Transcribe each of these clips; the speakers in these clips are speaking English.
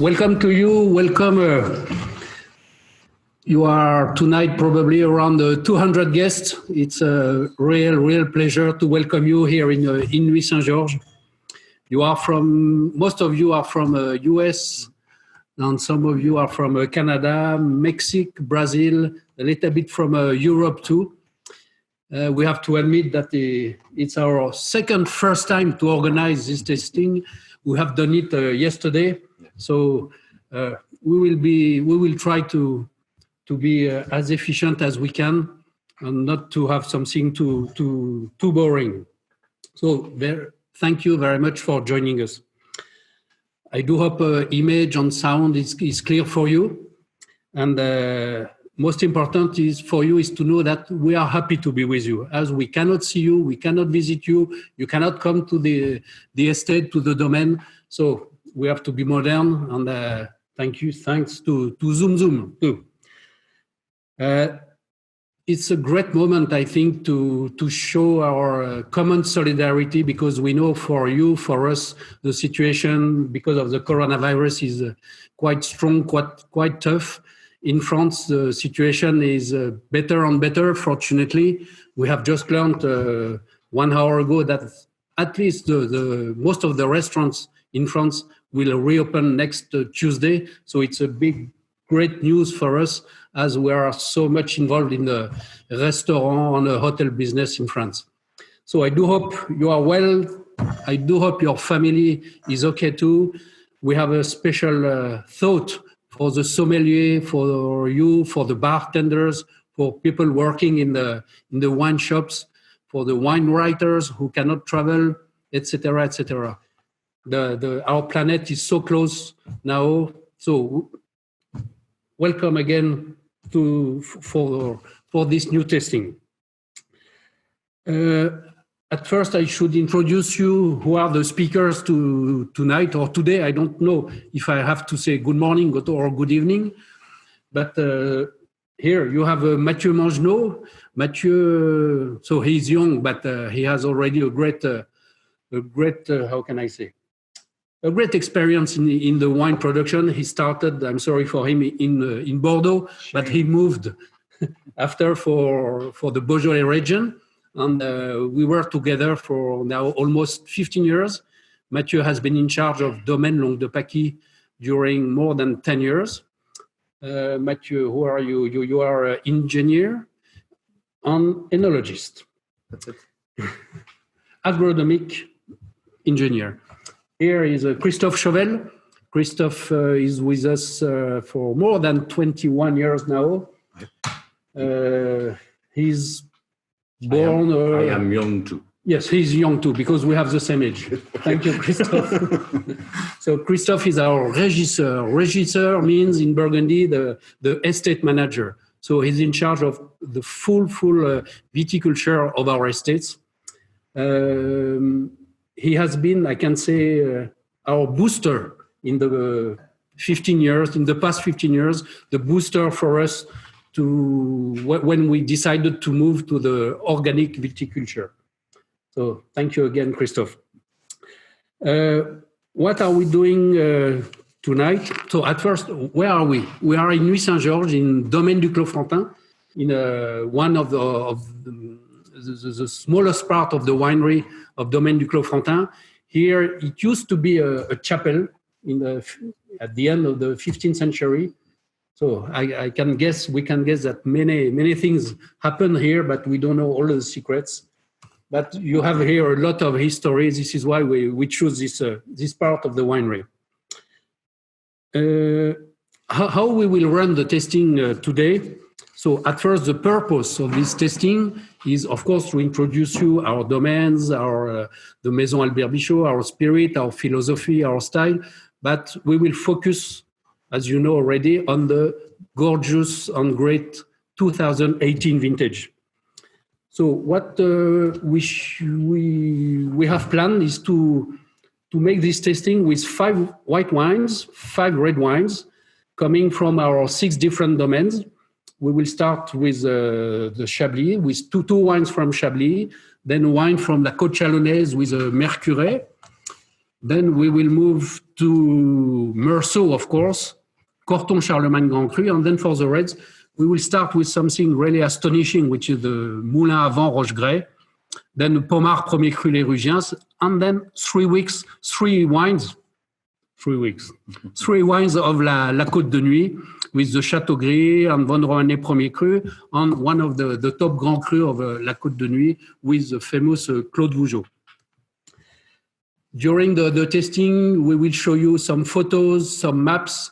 welcome to you. Welcome. You are tonight probably around 200 guests. It's a real pleasure to welcome you here in Nuit Saint-Georges. Most of you are from US, and some of you are from Canada, Mexico, Brazil, a little bit from Europe too. We have to admit that it's our first time to organize this tasting. We have done it yesterday, so we will try to be as efficient as we can and not to have something too boring. So thank you very much for joining us. I do hope image and sound is clear for you, and most important is for you is to know that we are happy to be with you. As we cannot see you, we cannot visit you, you cannot come to the estate, to the domain. So we have to be modern, and thanks to Zoom too. It's a great moment, I think, to show our common solidarity, because we know for us, the situation because of the coronavirus is quite strong, quite tough. In France, the situation is better and better, fortunately. We have just learned 1 hour ago that at least the most of the restaurants in France will reopen next Tuesday. So it's a great news for us, as we are so much involved in the restaurant and the hotel business in France. So I do hope you are well. I do hope your family is okay too. We have a special thought for the sommelier, for you, for the bartenders, for people working in the wine shops, for the wine writers who cannot travel, etc., etc. Our planet is so close now. So welcome again for this new tasting. At first, I should introduce you who are the speakers tonight or today. I don't know if I have to say good morning or good evening, but here you have Mathieu Mangenot. Mathieu, so he's young, but he has already a great how can I say? A great experience in the wine production. He started, I'm sorry for him, in Bordeaux, but he moved after for the Beaujolais region. And we work together for now almost 15 years. Mathieu has been in charge of Domaine Longue de Paquis during more than 10 years. Mathieu, who are you? You are an engineer and enologist. That's it. Agronomic engineer. Here is Christophe Chauvel. Christophe is with us for more than 21 years now. He's born. I am young too. Yes, he's young too, because we have the same age. Thank you, Christophe. So Christophe is our régisseur. Régisseur means in Burgundy the estate manager. So he's in charge of the full viticulture of our estates. He has been, I can say, our booster in the past 15 years, the booster for us when we decided to move to the organic viticulture. So thank you again, Christophe. What are we doing tonight? So at first, where are we? We are in Nuit Saint-Georges, in Domaine du Clos-Frontin, in one of the smallest part of the winery of Domaine du Clos-Frontin. Here, it used to be a chapel at the end of the 15th century. So we can guess that many things happen here, but we don't know all the secrets. But you have here a lot of history. This is why we choose this part of the winery. How we will run the tasting today? So at first, the purpose of this tasting is, of course, to introduce you our domains, the Maison Albéric Bichot, our spirit, our philosophy, our style. But we will focus, as you know already, on the gorgeous and great 2018 vintage. So what we have planned is to make this tasting with 5 white wines, 5 red wines, coming from our 6 different domains. We will start with the Chablis, with two wines from Chablis, then wine from La Côte Chalonnaise with a Mercurey. Then we will move to Meursault, of course, Corton Charlemagne Grand Cru, and then for the reds, we will start with something really astonishing, which is the Moulin à Vent Roche-Grès, then the Pommard Premier Cru Les Rugiens, and then 3 weeks, 3 wines, 3 weeks, 3 wines of La Côte de Nuit with the Château Gris and Von Romanet Premier Cru, and one of the top Grand Cru of La Côte de Nuit with the famous Claude Vougeot. During the testing, we will show you some photos, some maps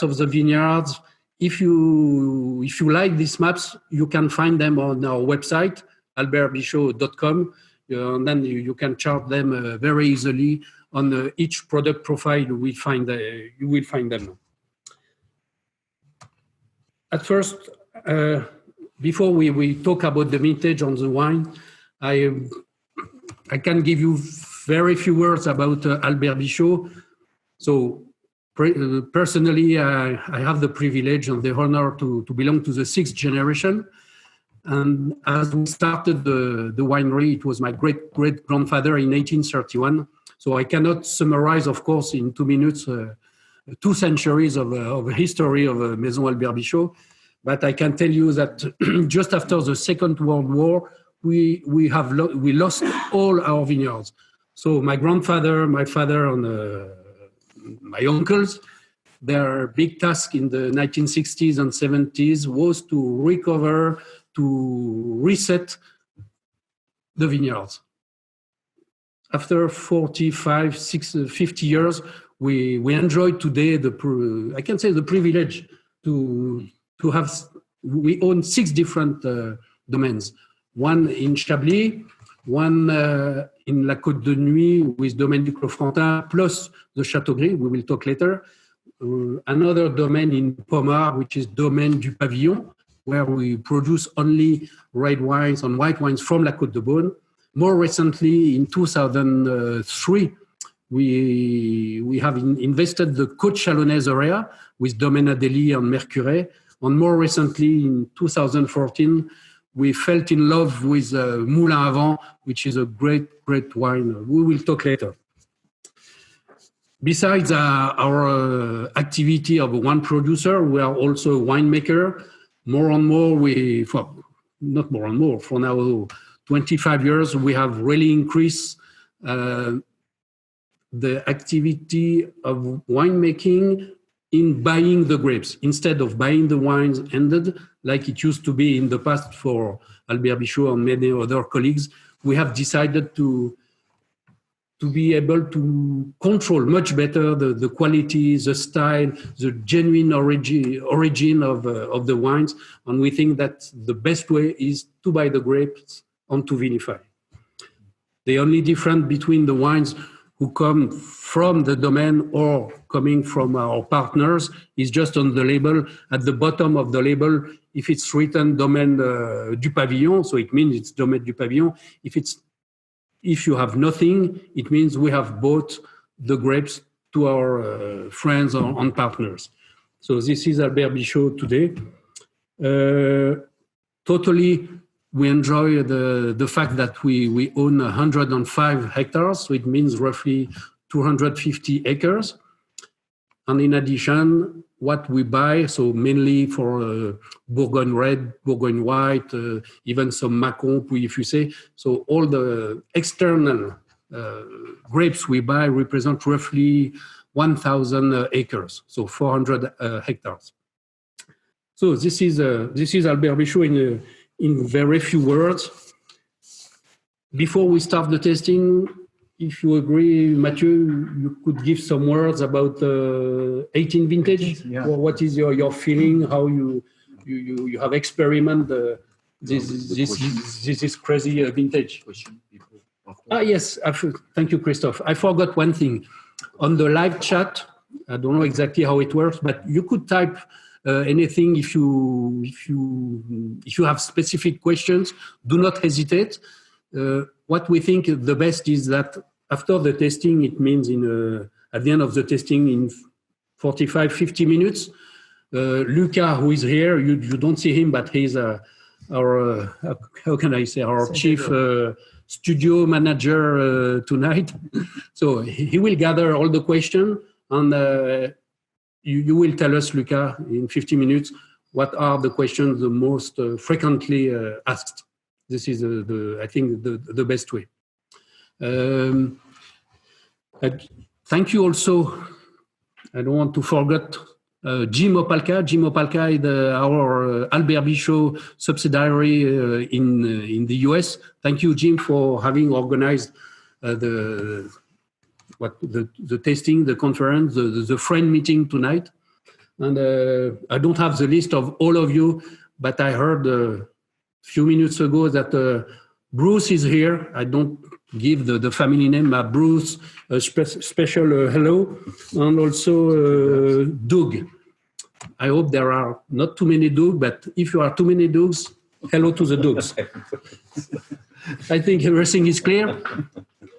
of the vineyards. If you like these maps, you can find them on our website, albertbichot.com, and then you can chart them very easily on each product profile. You will find them. At first, before we talk about the vintage on the wine, I can give you very few words about Albéric Bichot. So personally, I have the privilege and the honor to belong to the 6th generation. And as we started the winery, it was my great-grandfather in 1831. So I cannot summarize, of course, in 2 minutes, 2 centuries of history of Maison Albéric Bichot. But I can tell you that just after the Second World War, we lost all our vineyards. So my grandfather, my father, and my uncles, their big task in the 1960s and 70s was to recover, to reset the vineyards. After 45, 50 years, we enjoy today I can say the privilege to have, we own 6 different domains. One in Chablis, one in La Côte de Nuit with Domaine du Clos-Frontin, plus the Château Gris, we will talk later. Another domain in Pommard, which is Domaine du Pavillon, where we produce only red wines and white wines from La Côte de Beaune. More recently, in 2003, we have invested the Côte Chalonnaise area with Domaine Adélie and Mercurey. And more recently, in 2014, we fell in love with Moulin à Vent, which is a great wine. We will talk later. Besides our activity of a wine producer, we are also a winemaker. More and more, not more and more, for now 25 years, we have really increased the activity of winemaking in buying the grapes. Instead of buying the wines ended, like it used to be in the past for Albéric Bichot and many other colleagues, we have decided to be able to control much better the quality, the style, the genuine origin of the wines. And we think that the best way is to buy the grapes and to vinify. The only difference between the wines who come from the domain or coming from our partners is just on the label. At the bottom of the label, if it's written Domaine du Pavillon, so it means it's Domaine du Pavillon. If you have nothing, it means we have bought the grapes to our friends and partners. So this is Albéric Bichot today. Totally, we enjoy the fact that we own 105 hectares, so it means roughly 250 acres. And in addition, what we buy, so mainly for Bourgogne red, Bourgogne white, even some Macon, Pouilly-Fussé. So all the external grapes we buy represent roughly 1,000 acres, so 400 hectares. So this is Albéric Bichot in very few words. Before we start the testing, if you agree, Mathieu, you could give some words about 18 vintage. Yeah. Or what is your feeling? How you have experimented this crazy vintage? Yes. Thank you, Christophe. I forgot one thing. On the live chat, I don't know exactly how it works, but you could type anything if you have specific questions. Do not hesitate. What we think the best is that after the testing, it means at the end of the testing in 45, 50 minutes, Luca, who is here, you don't see him, but he's our, how can I say, our chief studio manager tonight. So he will gather all the questions, and you will tell us, Luca, in 50 minutes, what are the questions the most frequently asked. This is, I think, the best way. Thank you also. I don't want to forget Jim Opalka. Jim Opalka is our Albéric Bichot subsidiary in the US. Thank you, Jim, for having organized the tasting, the conference, the friend meeting tonight. And I don't have the list of all of you, but I heard a few minutes ago that Bruce is here. I don't give the family name, but Bruce, a special hello, and also Doug. I hope there are not too many Doug, but if you are too many Dougs, hello to the Dougs. I think everything is clear.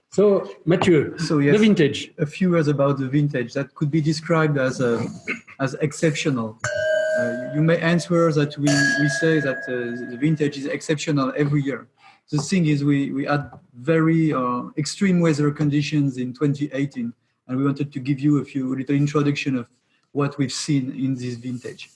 So, Mathieu, yes, the vintage. A few words about the vintage that could be described as exceptional. You may answer that we say that the vintage is exceptional every year. The thing is, we had very extreme weather conditions in 2018, and we wanted to give you a little introduction of what we've seen in this vintage.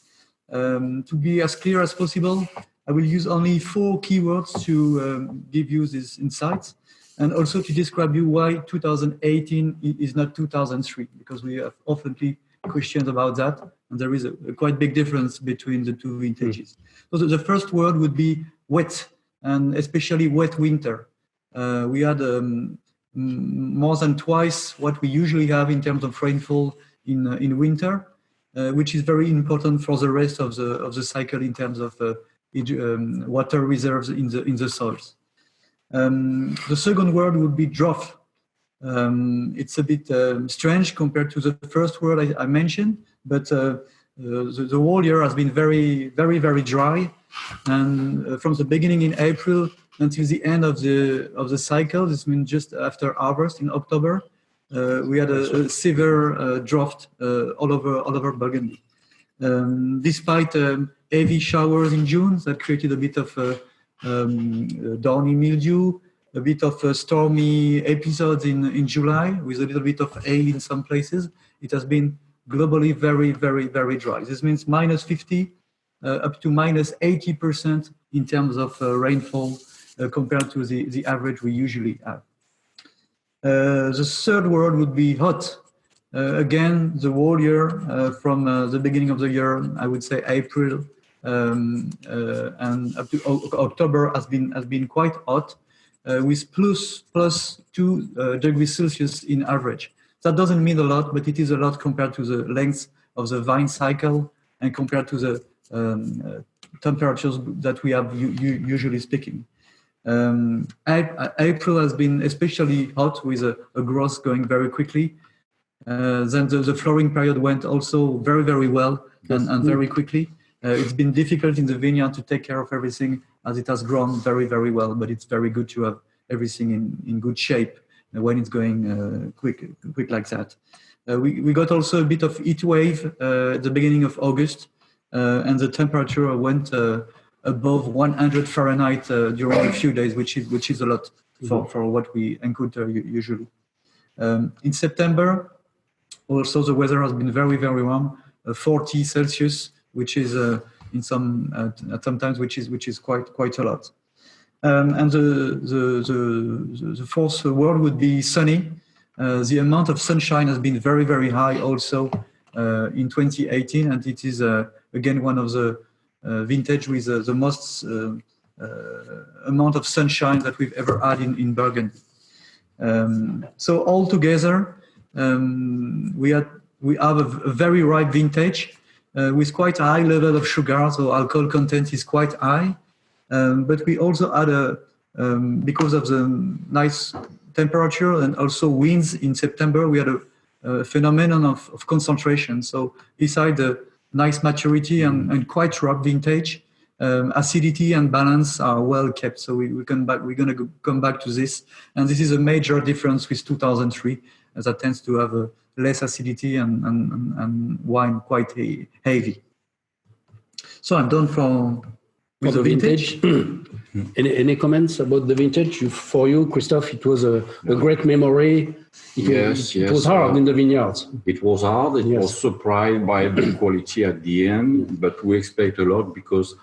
To be as clear as possible, I will use only 4 keywords to give you these insights, and also to describe you why 2018 is not 2003, because we have often questions about that, and there is a quite big difference between the two vintages. So the first word would be wet, and especially wet winter. We had more than twice what we usually have in terms of rainfall in winter, which is very important for the rest of the cycle in terms of water reserves in the soils. The second word would be drought. It's a bit strange compared to the first word I mentioned, but the whole year has been very, very, very dry, and from the beginning in April until the end of the cycle, this means just after harvest in October, we had a severe drought all over Burgundy. Despite heavy showers in June that created a bit of downy mildew, a bit of stormy episodes in July with a little bit of hail in some places, it has been globally very, very, very dry. This means -50 up to -80% in terms of rainfall compared to the average we usually have. The third word would be hot. Again, the whole year from the beginning of the year, I would say April and up to October has been quite hot, with plus 2 degrees Celsius in average. That doesn't mean a lot, but it is a lot compared to the length of the vine cycle and compared to the temperatures that we have usually speaking. April has been especially hot with a growth going very quickly. Then the flowering period went also very, very well and very quickly. It's been difficult in the vineyard to take care of everything as it has grown very, very well, but it's very good to have everything in good shape when it's going quick like that. We got also a bit of heat wave at the beginning of August, and the temperature went above 100 Fahrenheit during a few days, which is a lot for what we encounter usually. In September, also the weather has been very, very warm, 40 Celsius, which is in sometimes which is quite a lot. And the fourth word would be sunny. The amount of sunshine has been very, very high also in 2018, and it is again one of the vintage with the most amount of sunshine that we've ever had in Burgundy. So altogether, we have a very ripe vintage with quite a high level of sugar, so alcohol content is quite high. But we also had because of the nice temperature and also winds in September, we had a phenomenon of concentration. So beside the nice maturity and quite ripe vintage, acidity and balance are well kept. So we're going to come back to this. And this is a major difference with 2003, as that tends to have less acidity and wine quite heavy. So I'm done With the the vintage. Any comments about the vintage? For you, Christophe, it was a great memory. It was hard in the vineyards. It was hard. It Yes. was surprised by the quality at the end, but we expect a lot because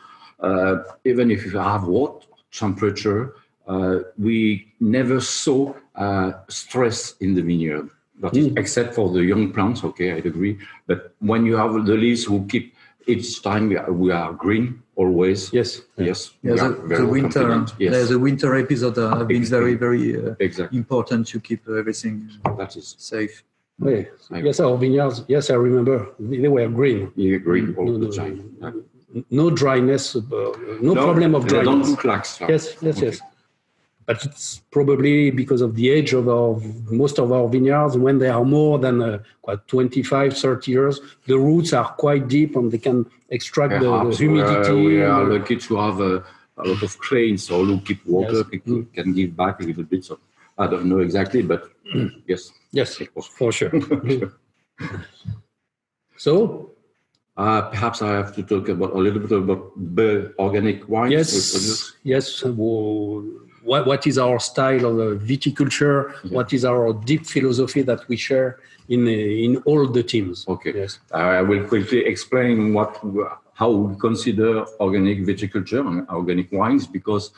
even if you have what temperature, we never saw stress in the vineyard. That is, except for the young plants. Okay, I'd agree. But when you have the leaves who keep each time we are green always. Yes. Yes. Yeah, the winter. confident. Yes. The winter episode have been very, very Exactly. important to keep everything That is. safe. Oui. Yes, our vineyards. Yes, I remember. They were green. You green all the time. No dryness. No problem of They don't dryness. look like stuff. Yes. Okay. But it's probably because of the age of most of our vineyards. When they are more than 25, 30 years, the roots are quite deep and they can extract the humidity. We are lucky to have a lot of clay, so who keep water, can give back a little bit. So I don't know exactly, but yes. Yes, it was. for sure. So, perhaps I have to talk about a little bit about the organic wines. yes. What is our style of viticulture? Yeah. What is our deep philosophy that we share in all the teams? Okay. Yes. I will quickly explain how we consider organic viticulture and organic wines because,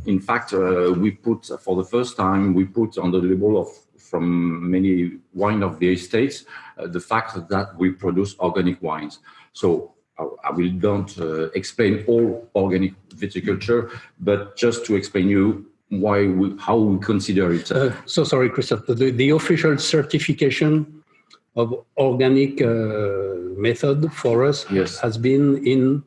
in fact, we put for the first time on the label from many wine of the estates the fact that we produce organic wines. So I will don't explain all organic viticulture, but just to explain you how we consider it. So sorry, Christophe. The official certification of organic method for us has been in.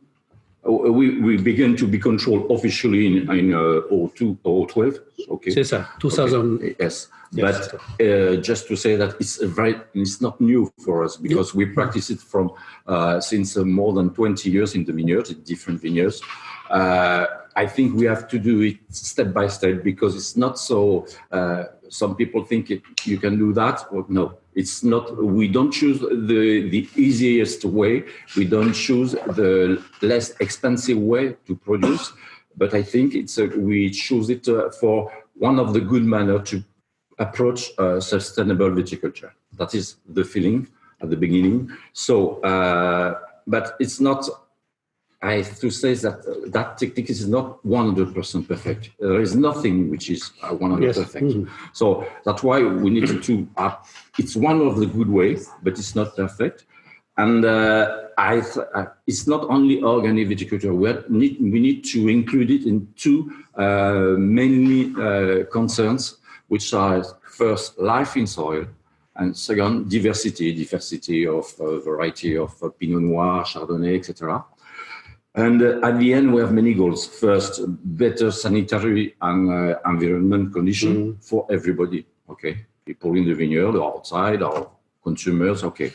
We began to be controlled officially in 2012. Okay. C'est ça, 2000. Okay. Yes. But just to say that it's not new for us because we practice it since more than 20 years in the vineyards, in different vineyards. I think we have to do it step by step because it's not so. Some people think you can do that. Or no, it's not. We don't choose the easiest way. We don't choose the less expensive way to produce. But I think we choose it for one of the good manner to approach sustainable viticulture. That is the feeling at the beginning. So, but it's not. I have to say that technique is not 100% perfect. There is nothing which is 100% perfect. Mm-hmm. So that's why we need to. It's one of the good ways, but it's not perfect. And it's not only organic viticulture. We need to include it in two mainly concerns, which are first life in soil, and second diversity of variety of Pinot Noir, Chardonnay, etc. And at the end, we have many goals. First, better sanitary and environment condition for everybody. Okay, people in the vineyard, or outside, or consumers. Okay,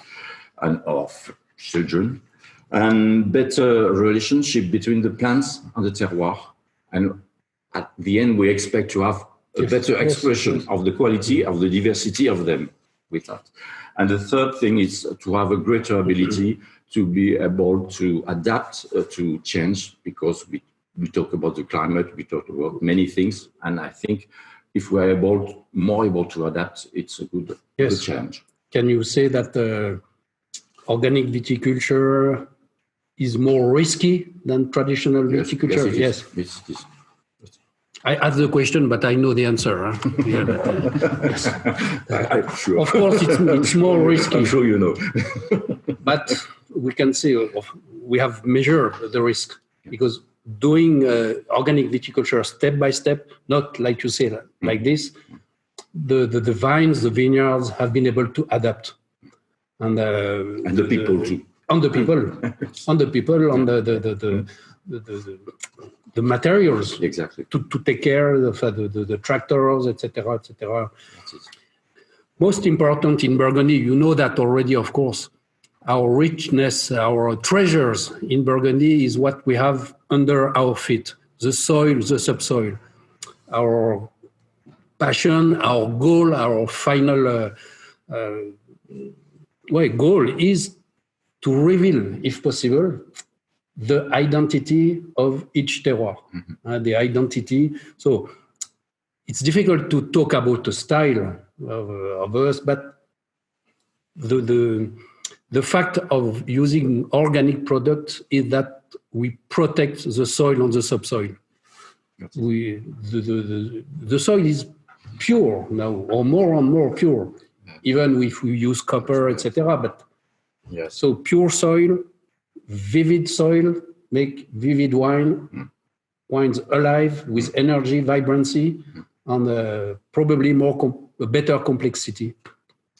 and our children, and better relationship between the plants and the terroir. And at the end, we expect to have a better expression of the quality of the diversity of them with that. And the third thing is to have a greater ability to be able to adapt to change, because we talk about the climate, we talk about many things, and I think if we are more able to adapt, it's a good challenge. Can you say that organic viticulture is more risky than traditional viticulture? Yes, it is. I asked the question, but I know the answer. Huh? Yes. I'm sure. Of course, it's more risky. I'm sure you know. But we can say we have measured the risk, because doing organic viticulture step by step, not like you say, like this, the vines, the vineyards have been able to adapt. And the people too. On the people, on the materials, exactly, to take care of the tractors, etc., etc. Most important in Burgundy, you know that already, of course. Our richness, our treasures in Burgundy is what we have under our feet: the soil, the subsoil. Our passion, our goal, our final goal is to reveal, if possible, the identity of each terroir, the identity. So it's difficult to talk about the style of us, but the fact of using organic products is that we protect the soil and the subsoil. The soil is pure now, or more and more pure, even if we use copper, etc. But so pure soil, vivid soil, make vivid wine, wines alive with energy, vibrancy, and probably better complexity.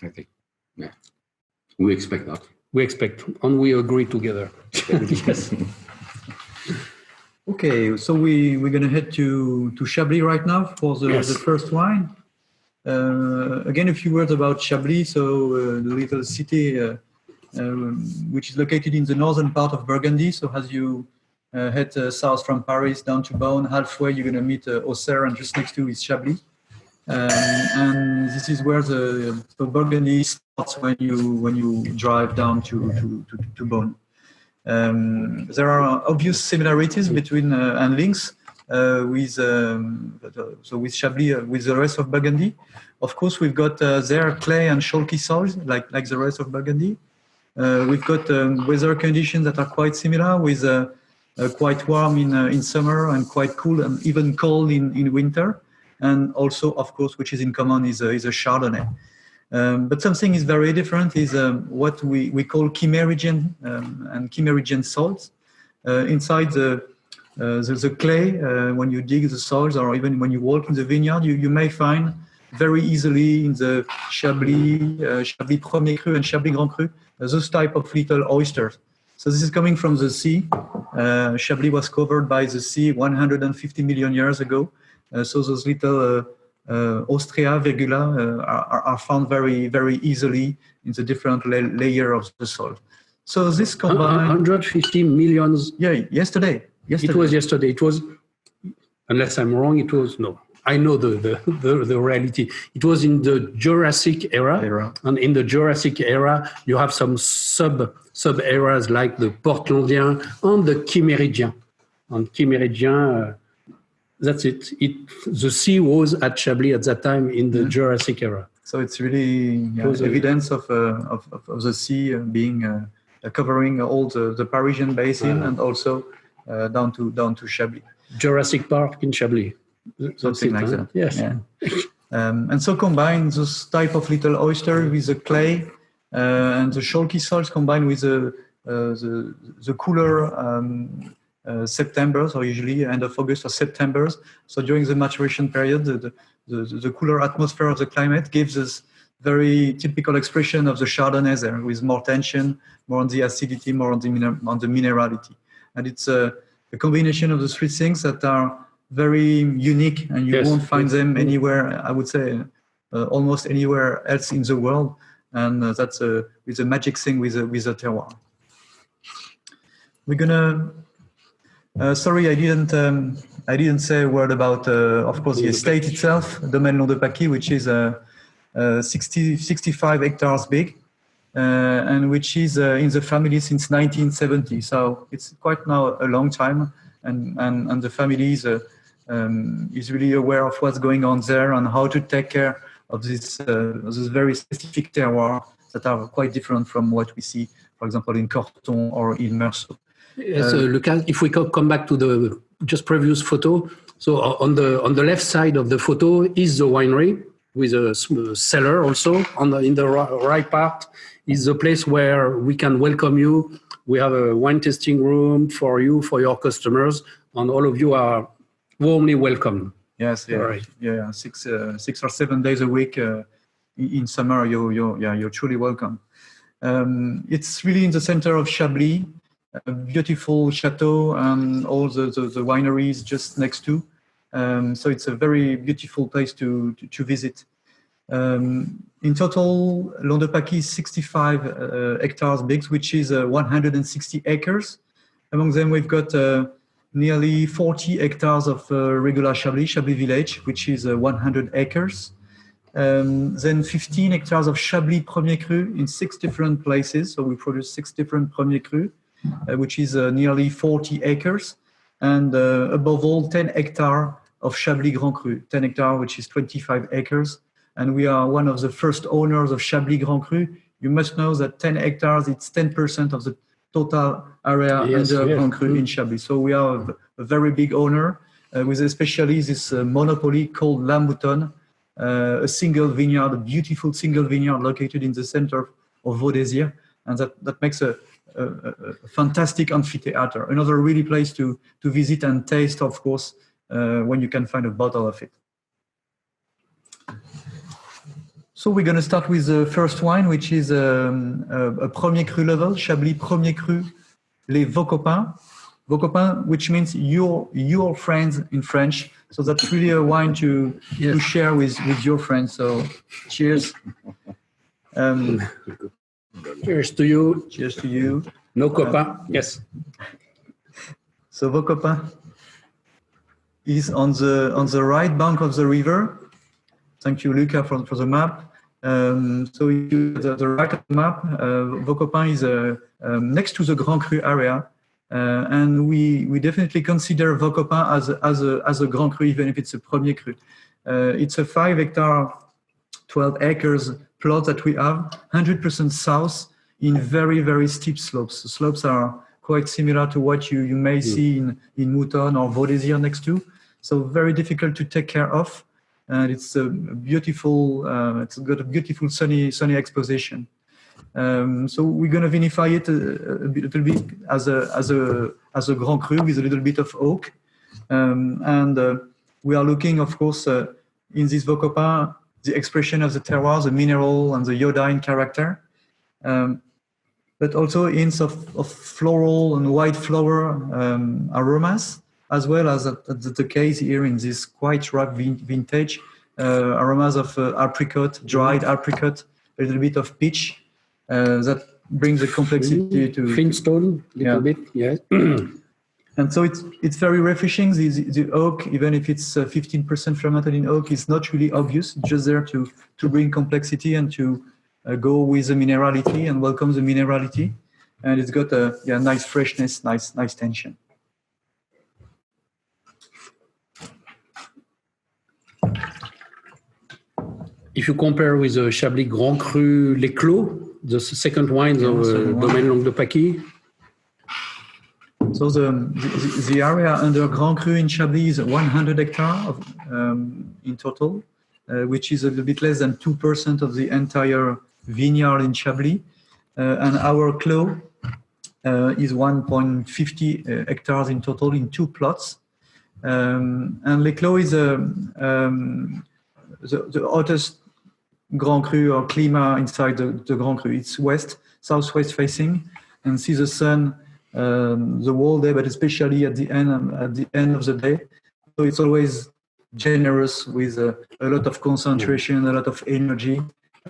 I think. Yeah. We expect that. We expect, and we agree together. Yes. Okay, so we're going to head to Chablis right now for the first wine. Again, a few words about Chablis. So the little city which is located in the northern part of Burgundy. So as you head south from Paris down to Beaune, halfway you're going to meet Auxerre, and just next to is Chablis. And this is where the Burgundy starts when you drive down to Beaune. There are obvious similarities between and links with Chablis with the rest of Burgundy. Of course, we've got there clay and chalky soils like the rest of Burgundy. We've got weather conditions that are quite similar, with quite warm in summer and quite cool and even cold in winter. And also, of course, which is in common is a Chardonnay. But something is very different is what we call chimerigen and chimerigen salts. Inside the clay, when you dig the soils, or even when you walk in the vineyard, you may find very easily in the Chablis, Chablis Premier Cru and Chablis Grand Cru, those type of little oysters. So this is coming from the sea. Chablis was covered by the sea 150 million years ago. So those little Ostrea, Virgula are found very, very easily in the different layer of the soil. So this combined 150 millions. Yeah, yesterday. It was yesterday. It was, unless I'm wrong, it was no. I know the reality. It was in the Jurassic era. And in the Jurassic era, you have some sub areas like the Portlandien and the Chiméridien. And Chiméridien, that's it. The sea was at Chablis at that time in the Jurassic era. So it's really evidence of the sea being covering all the Parisian basin and also down to Chablis. Jurassic Park in Chablis. Something like that. Yes. Yeah. And so combine those type of little oyster with the clay and the chalky soils combined with the cooler September, so usually end of August or September. So during the maturation period, the cooler atmosphere of the climate gives us very typical expression of the Chardonnay there, with more tension, more on the acidity, more on the minerality. And it's a combination of the three things that are very unique, and you won't find them anywhere, I would say, almost anywhere else in the world. And that's with a magic thing with the terroir. We're gonna. Sorry, I didn't say a word about, of course, the estate itself, Domaine Long de Paquis, which is 65 hectares big, and which is in the family since 1970. So it's quite now a long time, and the family is really aware of what's going on there and how to take care of this very specific terroir that are quite different from what we see, for example, in Corton or in Meursault. Yes, Lucas, if we come back to the just previous photo, so on the left side of the photo is the winery with a cellar also. In the right part is the place where we can welcome you. We have a wine tasting room for you, for your customers, and all of you are warmly welcome. Yes, yeah, right. Yeah. 6 or 7 days a week in summer, you're truly welcome. It's really in the center of Chablis. A beautiful chateau and all the wineries just next to. So it's a very beautiful place to visit. In total, Long de Paquis is 65 hectares big, which is 160 acres. Among them, we've got nearly 40 hectares of regular Chablis village, which is 100 acres. Then 15 hectares of Chablis Premier Cru in 6 different places. So we produce 6 different Premier Cru. which is nearly 40 acres, and above all 10 hectares of Chablis Grand Cru, 10 hectares, which is 25 acres. And we are one of the first owners of Chablis Grand Cru. You must know that 10 hectares, it's 10% of the total area under Grand Cru in Chablis. So we are a very big owner with especially this monopoly called La Moutonne, a single vineyard, a beautiful single vineyard located in the center of Vaudésirs. And that makes a fantastic amphitheater. Another really place to visit and taste, of course, when you can find a bottle of it. So we're going to start with the first wine, which is a Premier Cru level, Chablis Premier Cru, les Vos Copains. Vos Copains, which means your friends in French. So that's really a wine to share with your friends. So cheers. Cheers to you. Cheers to you. No copains, yes. So Vos Copains is on the right bank of the river. Thank you, Luca, for the map. So the right of the map, Vos Copains is next to the Grand Cru area, and we definitely consider Vos Copains as a Grand Cru, even if it's a Premier Cru. It's a 5 hectare, 12 acres plot that we have, 100% south in very, very steep slopes. The slopes are quite similar to what you may see in Moutonne or Vaudésirs next to. So very difficult to take care of. And it's a beautiful, it's got a beautiful sunny exposition. So we're going to vinify it a little bit as a Grand Cru with a little bit of oak. And we are looking, of course, in this Vos Copains, the expression of the terroir, the mineral and the iodine character, but also hints of floral and white flower aromas, as well as the case here in this quite ripe vintage, aromas of apricot, dried apricot, a little bit of peach, that brings the complexity to Flintstone, a little bit, yes. And so it's very refreshing. The oak, even if it's 15% fermented in oak, is not really obvious. It's just there to bring complexity and to go with the minerality and welcome the minerality. And it's got a nice freshness, nice tension. If you compare with the Chablis Grand Cru Les Clos, the second wine of Domaine Languedoc-Pâquis. So the area under Grand Cru in Chablis is 100 hectares in total, which is a little bit less than 2% of the entire vineyard in Chablis. And our Clos is 1.50 hectares in total in 2 plots. And Les Clos is the hottest Grand Cru or clima inside the Grand Cru. It's southwest facing, and see the sun the whole day, but especially at the end of the day. So it's always generous with a lot of concentration, a lot of energy.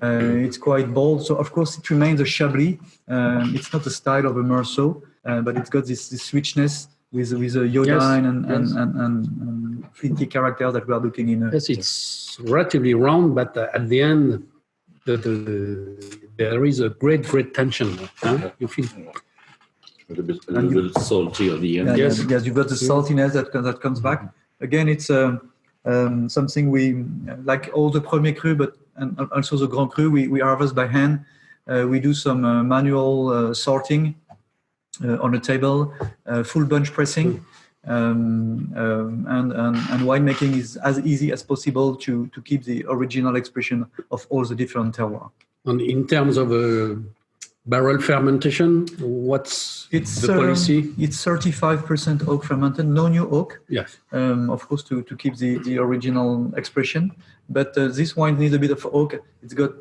It's quite bold. So of course it remains a Chablis. It's not the style of a Meursault, but it's got this richness with a iodine and flinty character that we are looking in. Yes, it's relatively round, but at the end, there is a great tension. Huh? You feel a little salty at the end. Yes, you've got the saltiness that comes back. Again, it's something we like all the Premier Cru, and also the Grand Cru. We harvest by hand. We do some manual sorting on a table, full bunch pressing, and winemaking is as easy as possible to keep the original expression of all the different terroirs. And in terms of barrel fermentation, what's the policy? It's 35% oak fermented, no new oak. Yes. Of course, to keep the original expression. But this wine needs a bit of oak. It's got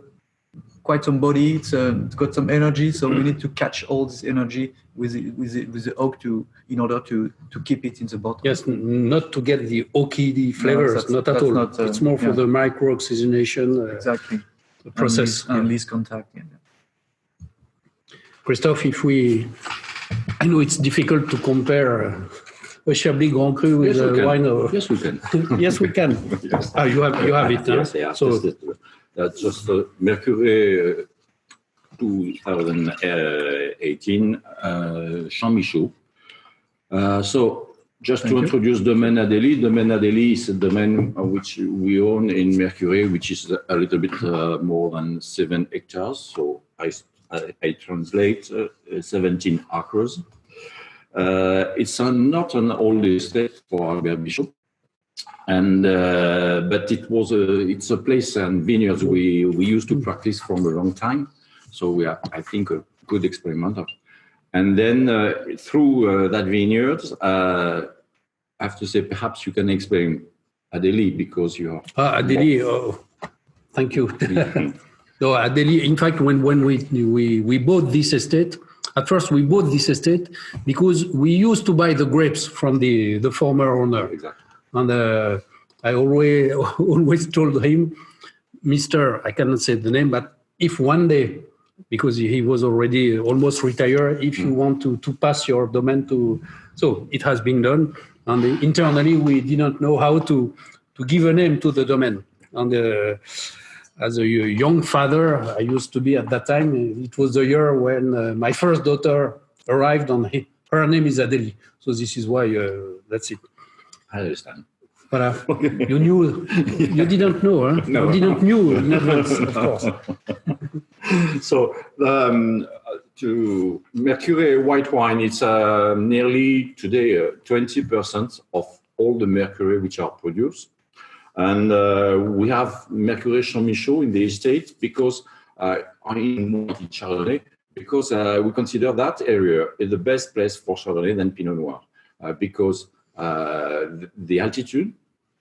quite some body. It's got some energy. So we need to catch all this energy with the oak in order to keep it in the bottle. Yes, not to get the oaky flavors, not at all. It's more for the micro oxygenation. Exactly. The process and least contact. Yeah. Christophe, I know it's difficult to compare a Chablis Grand Cru with a wine of... Yes, we can. Yes, we can. Yes. You have it. Yes, So that's just Mercury 2018, Jean-Michel. So just to introduce Domaine Adélie, Domaine Adélie is a domain which we own in Mercure, which is a little bit more than 7 hectares. So I translate 17 acres. It's not an old estate for Albéric Bichot, and but it's a place and vineyards we used to practice from a long time. So we are, I think, a good experimenter. And then through that vineyards, I have to say, perhaps you can explain Adélie, because you are Adélie. Oh, thank you. So Adélie, in fact, when we bought this estate, at first we bought this estate because we used to buy the grapes from the former owner. Exactly. And I always told him, Mr. I cannot say the name, but if one day, because he was already almost retired, if you want to pass your domain to, so it has been done. And internally, we didn't know how to give a name to the domain. And as a young father, I used to be at that time, it was the year when my first daughter arrived, and her name is Adélie. So this is why, that's it. I understand. Voilà. You knew, you didn't know, huh? No. You didn't know in advance, of course. So to Mercure white wine, it's nearly today 20% of all the Mercure which are produced. And we have Mercure Jean-Michel in the estate because in Chardonnay, because we consider that area is the best place for Chardonnay than Pinot Noir, because the altitude,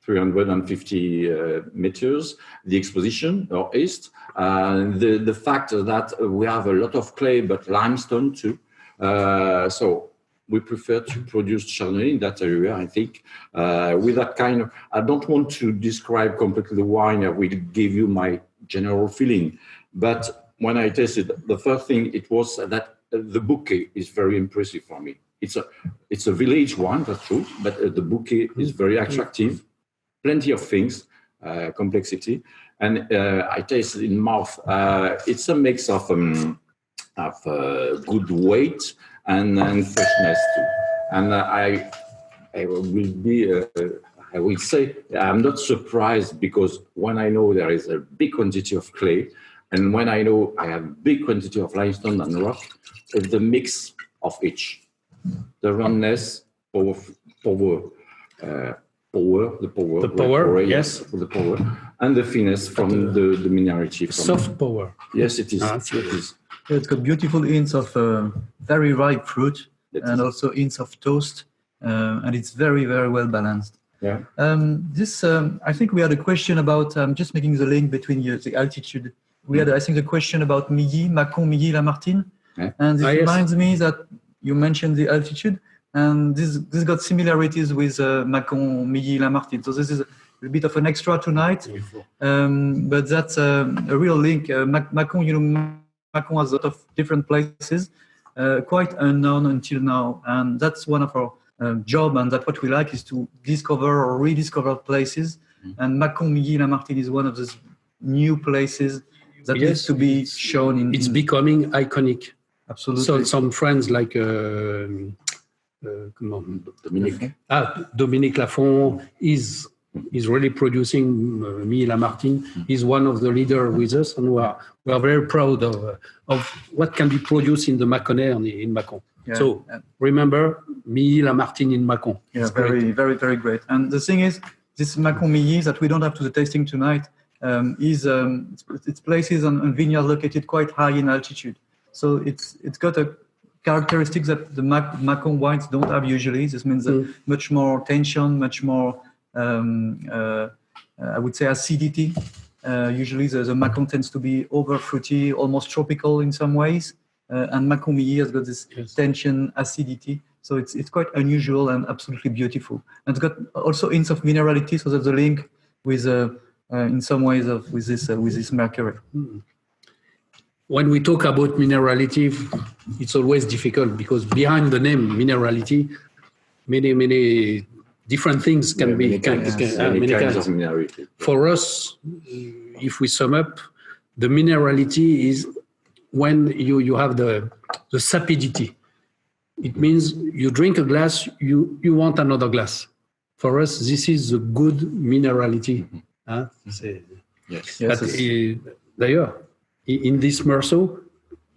350 meters, the exposition or east, the fact that we have a lot of clay but limestone too. So we prefer to produce Chardonnay in that area, I think, with that kind of, I don't want to describe completely the wine, I will give you my general feeling. But when I tasted, the first thing it was that the bouquet is very impressive for me. It's a village wine, that's true, but the bouquet is very attractive, plenty of things, complexity. And I tasted in mouth, it's a mix of good weight and freshness too. And I will say I'm not surprised, because when I know there is a big quantity of clay, and when I know I have big quantity of limestone and rock, it's the mix of each. The roundness, the power, yes, the power, and the finesse from the minerality. Soft power. Yes, it is. It is. It's got beautiful hints of very ripe fruit, and also hints of toast, and it's very, very well balanced. Yeah. I think we had a question about, just making the link between the altitude. We had, I think, a question about Milly, Mâcon, Milly, Lamartine. Yeah. And this reminds me that you mentioned the altitude, and this got similarities with Mâcon, Milly, Lamartine. So this is a bit of an extra tonight, but that's a real link. Mâcon, Mâcon has a lot of different places, quite unknown until now, and that's one of our job, and that's what we like, is to discover or rediscover places. And Mâcon, Milly, Lamartine is one of those new places that needs to be shown. It's becoming iconic. Absolutely. So some friends like Dominique Lafont is really producing Milly Lamartine. He's one of the leaders with us, and we are very proud of what can be produced in the Mâconnais and in Mâcon. Yeah. So remember, Milly Lamartine in Mâcon. Yeah, very, very, very great. And the thing is, this Mâcon Milly that we don't have to the tasting tonight it's places and vineyards located quite high in altitude. So it's got a characteristic that the Mâcon wines don't have usually. This means much more tension, much more, I would say, acidity. Usually the Mâcon tends to be over fruity, almost tropical in some ways. And Mâcon Milly has got this tension, acidity. So it's quite unusual and absolutely beautiful. And it's got also hints of minerality, so there's a link with, in some ways, with this Mercury. When we talk about minerality, it's always difficult, because behind the name minerality, many different things can be. Many kinds of minerality. For us, if we sum up, the minerality is when you have the sapidity. It means you drink a glass, you want another glass. For us, this is a good minerality. Huh? Yes. Yes, But d'ailleurs, in this Meursault,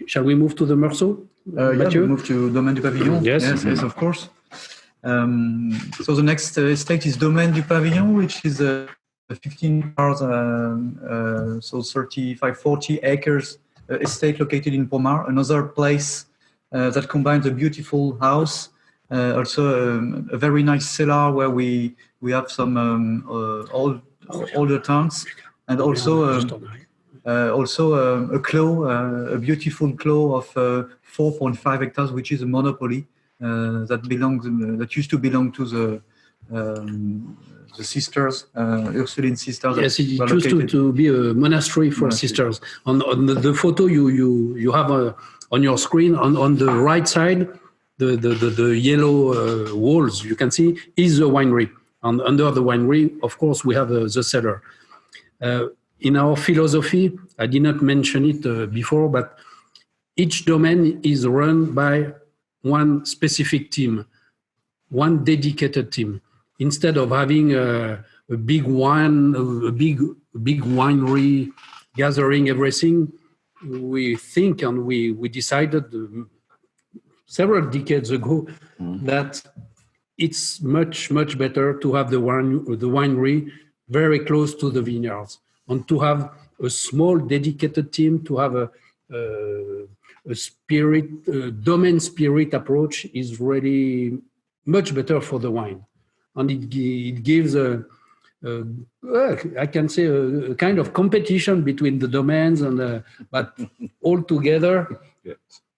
shall we move to the Meursault? yeah, Mathieu? we move to Domaine du Pavillon. Yes. Yes, of course. So the next estate is Domaine du Pavillon, which is a 15 hectares, so 40 acres estate located in Pomar, another place that combines a beautiful house, also a very nice cellar where we have some older tanks, and also a clos, a beautiful clos of 4.5 hectares, which is a monopoly that used to belong to the sisters, Ursuline sisters. Yes, it used to be a monastery for sisters. On the photo you have on your screen, on the right side, the yellow walls you can see is the winery. And under the winery, of course, we have the cellar. In our philosophy, I did not mention it before, but each domain is run by one specific team, one dedicated team. Instead of having a big winery gathering everything, we think and we decided several decades ago that it's much better to have the winery very close to the vineyards, and to have a small dedicated team, to have a domain spirit approach is really much better for the wine. And it gives I can say a kind of competition between the domains, but all together,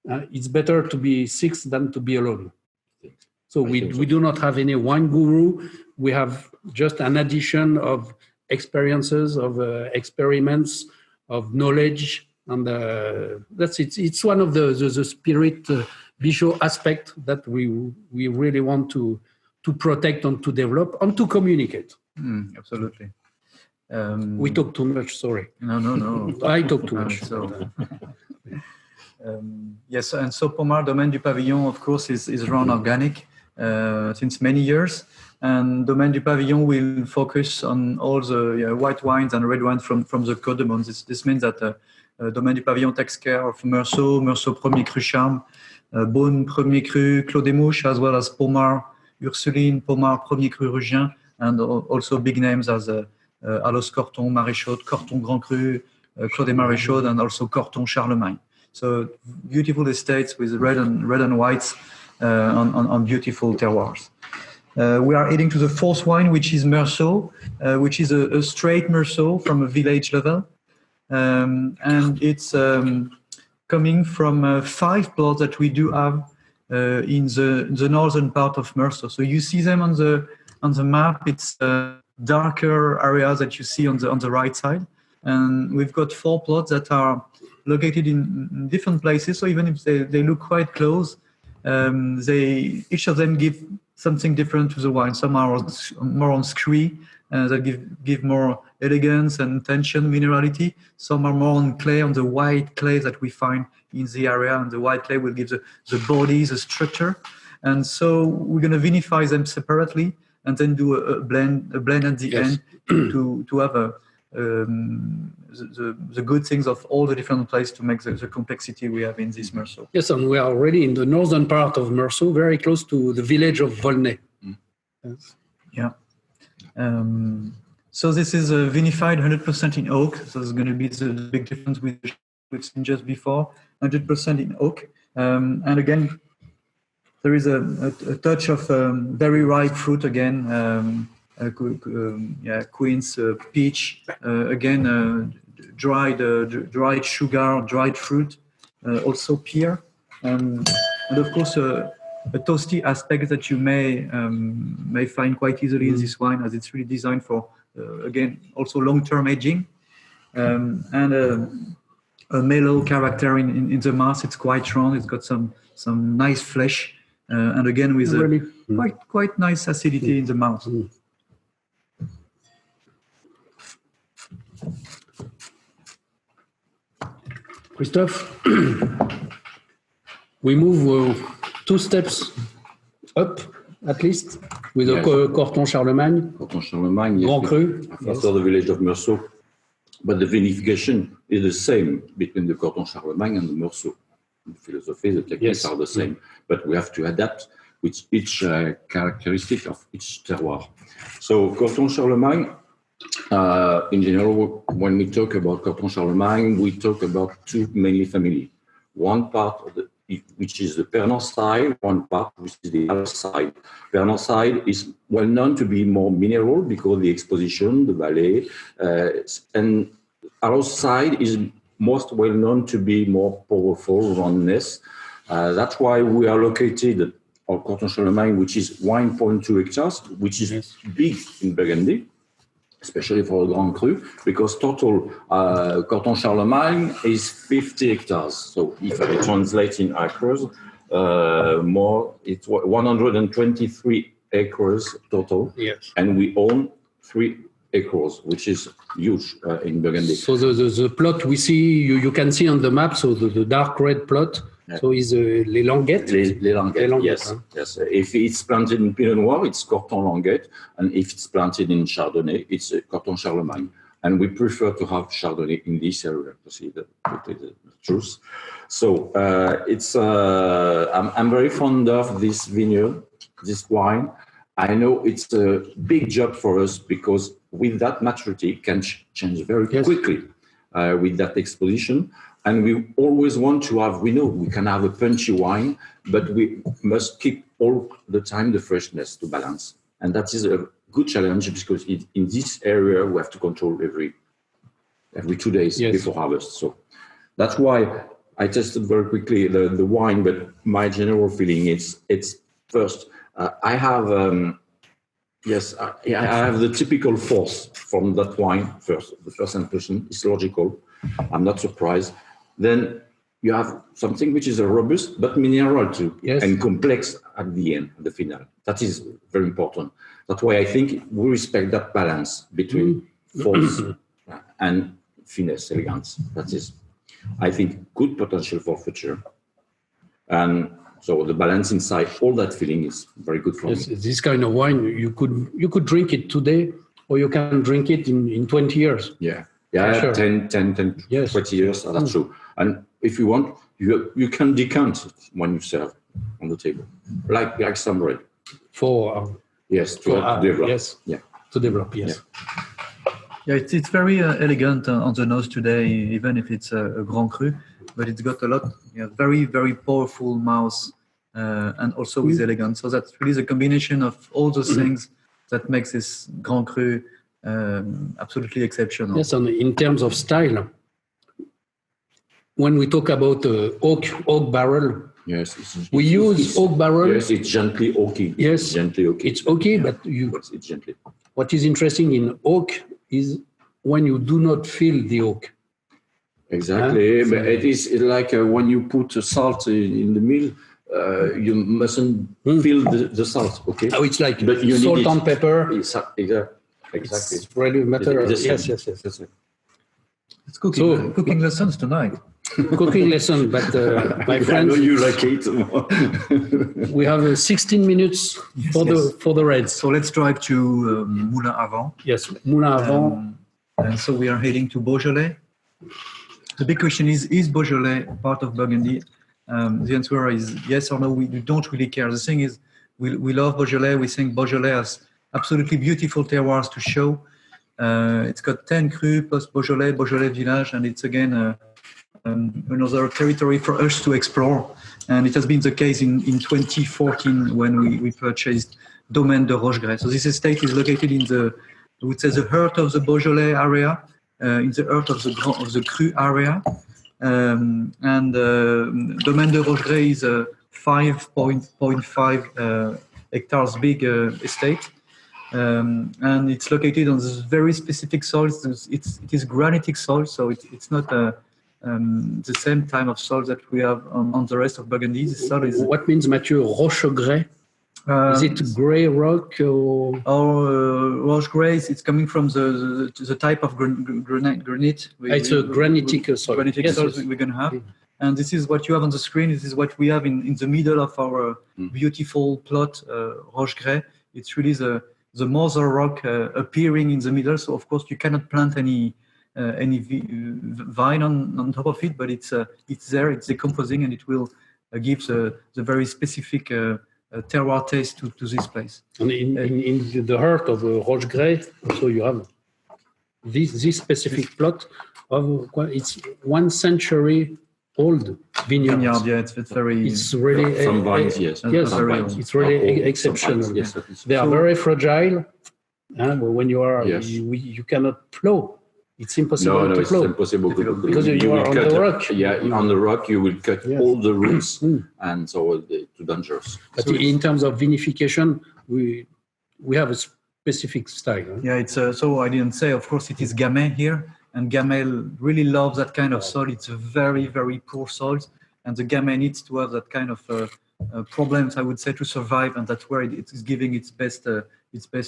it's better to be six than to be alone. So we do not have any wine guru. We have just an addition of experiences, of experiments, of knowledge, and that's it. It's one of the spirit Bichot aspect that we really want to protect and to develop and to communicate. Absolutely. We talk too much, sorry. No. I talk too much. Yes, and so Pomar Domaine du Pavillon, of course, is run organic since many years. And Domaine du Pavillon will focus on all the white wines and red wines from the Côte de Mons. This means that Domaine du Pavillon takes care of Meursault Premier Cru Charme, Beaune Premier Cru, Clos des Mouches, as well as Pomar, Ursuline, Pomar Premier Cru Rugien, and also big names as Alos Corton, Maréchaude, Corton Grand Cru, Clos des Maréchaudes, and also Corton Charlemagne. So beautiful estates with red and whites on beautiful terroirs. We are heading to the fourth wine, which is Meursault, which is a straight Meursault from a village level. And it's coming from 5 plots that we do have in the northern part of Meursault. So you see them on the map. It's darker areas that you see on the right side. And we've got 4 plots that are located in different places. So even if they look quite close, each of them give something different to the wine. Some are more on scree, that give more elegance and tension, minerality. Some are more on clay, on the white clay that we find in the area, and the white clay will give the body, the structure. And so we're going to vinify them separately, and then do a blend at the end to have the good things of all the different places to make the complexity we have in this Meursault. Yes, and we are already in the northern part of Meursault, very close to the village of Volnay. Yes. Yeah. So this is vinified 100% in oak. So there's going to be the big difference with we've seen just before, 100% in oak. And again, there is a touch of very ripe fruit again. Quince, peach, again, dried sugar, dried fruit, also pear, and of course a toasty aspect that you may find quite easily in this wine, as it's really designed for again also long-term aging, and a mellow character in the mouth. It's quite strong. It's got some nice flesh, and again with a quite nice acidity in the mouth. Christophe, we move 2 steps up, at least, with Yes. the Corton Charlemagne, Corton Charlemagne, Grand Cru. after the village of Meursault. But the vinification is the same between the Corton Charlemagne and the Meursault. The philosophy, the techniques Yes. are the same, but we have to adapt with each characteristic of each terroir. So Corton Charlemagne, in general, when we talk about Corton Charlemagne, we talk about 2 mainly family. One part of which is the Pernod side, one part which is the other side. Pernod side is well known to be more mineral because the exposition, the valley, and our side is most well known to be more powerful, roundness. That's why we are located on Corton Charlemagne, which is 1.2 hectares, which is big in Burgundy, especially for a Grand Cru, because total Corton Charlemagne is 50 hectares. So if I translate in acres, it's 123 acres total. Yes. And we own 3 acres, which is huge in Burgundy. So the plot we see, you can see on the map, so the dark red plot, so is Les Languettes. Les Languettes, yes. Huh? Yes. If it's planted in Pinot Noir, it's Corton Languette, and if it's planted in Chardonnay, it's Corton Charlemagne. And we prefer to have Chardonnay in this area to see the truth. So I'm very fond of this vineyard, this wine. I know it's a big job for us because with that maturity it can change very quickly with that exposition. And we always want to have, we know we can have a punchy wine, but we must keep all the time the freshness to balance. And that is a good challenge because in this area we have to control every 2 days before harvest. So that's why I tested very quickly the wine, but my general feeling is it's first, I have, I have the typical force from that wine first. The first impression is logical. I'm not surprised. Then you have something which is a robust but mineral too, and complex at the end, the final. That is very important. That's why I think we respect that balance between force and finesse, elegance. That is, I think, good potential for future. And so the balance inside all that feeling is very good for me. This kind of wine, you could drink it today, or you can drink it in 20 years. Yeah, sure. 10, 20 years, that's true. And if you want, you can decant it when you serve on the table, like some bread. To develop. Yes, to develop, yes. Yeah, it's very elegant on the nose today, even if it's a Grand Cru, but it's got a lot, very, very powerful mouth and also with elegance. So that's really the combination of all those things that makes this Grand Cru absolutely exceptional. Yes, and in terms of style, when we talk about oak barrel, we use oak barrel. Yes, it's gently oaky. Yes, gently oaky. It's oaky, but it's gently. What is interesting in oak is when you do not feel the oak. Exactly, but it is like when you put salt in the meal, you mustn't feel the salt. Okay. Oh, it's like but you salt need and pepper. Exactly. It's really matter. Yes. It's cooking lessons tonight. Cooking lesson, but my friends, I know you like it. We have 16 minutes for the reds. So let's drive to Moulin Avant. Yes, Moulin Avant. And so we are heading to Beaujolais. The big question is Beaujolais part of Burgundy? The answer is yes or no. We don't really care. The thing is, we love Beaujolais. We think Beaujolais has absolutely beautiful terroirs to show. It's got 10 crus plus Beaujolais village, and it's again another territory for us to explore. And it has been the case in 2014 when we purchased Domaine de Rochegray. So this estate is located in the heart of the Beaujolais area, in the heart of the Cru area. And Domaine de Rochegray is a 5.5 hectares big estate. And it's located on this very specific soil. It is granitic soil, so it's not the same type of soil that we have on the rest of Burgundy. This soil is what means, Mathieu, Rochegray? Is it gray rock or? Roche Grey, it's coming from the type of granite. It's a granitic soil. Granitic Yes, soil yes. we're going to have. And this is what you have on the screen. This is what we have in the middle of our beautiful plot, Roche Grey. It's really the mother rock appearing in the middle. So of course you cannot plant any vine on top of it, but it's there. It's decomposing, and it will give the very specific terroir taste to this place. And in the heart of Roche Grey, also you have this specific plot of it's 1 century old vineyard. Yeah, it's very. It's really Some vines, yes. Yes, very it's old. really exceptional. Yes, They are very fragile. When you are, Yes. you cannot plow. It's impossible No, to it's plow. impossible Because you are on cut the rock. on the rock you will cut Yes. all the roots, and so it's too dangerous. But in terms of vinification, we have a specific style. Huh? Yeah, it's so I didn't say. Of course, it is Gamay here, and Gamay really loves that kind of soil. It's a very, very poor soil, and the Gamay needs to have that kind of problems, I would say, to survive, and that's where it is giving its best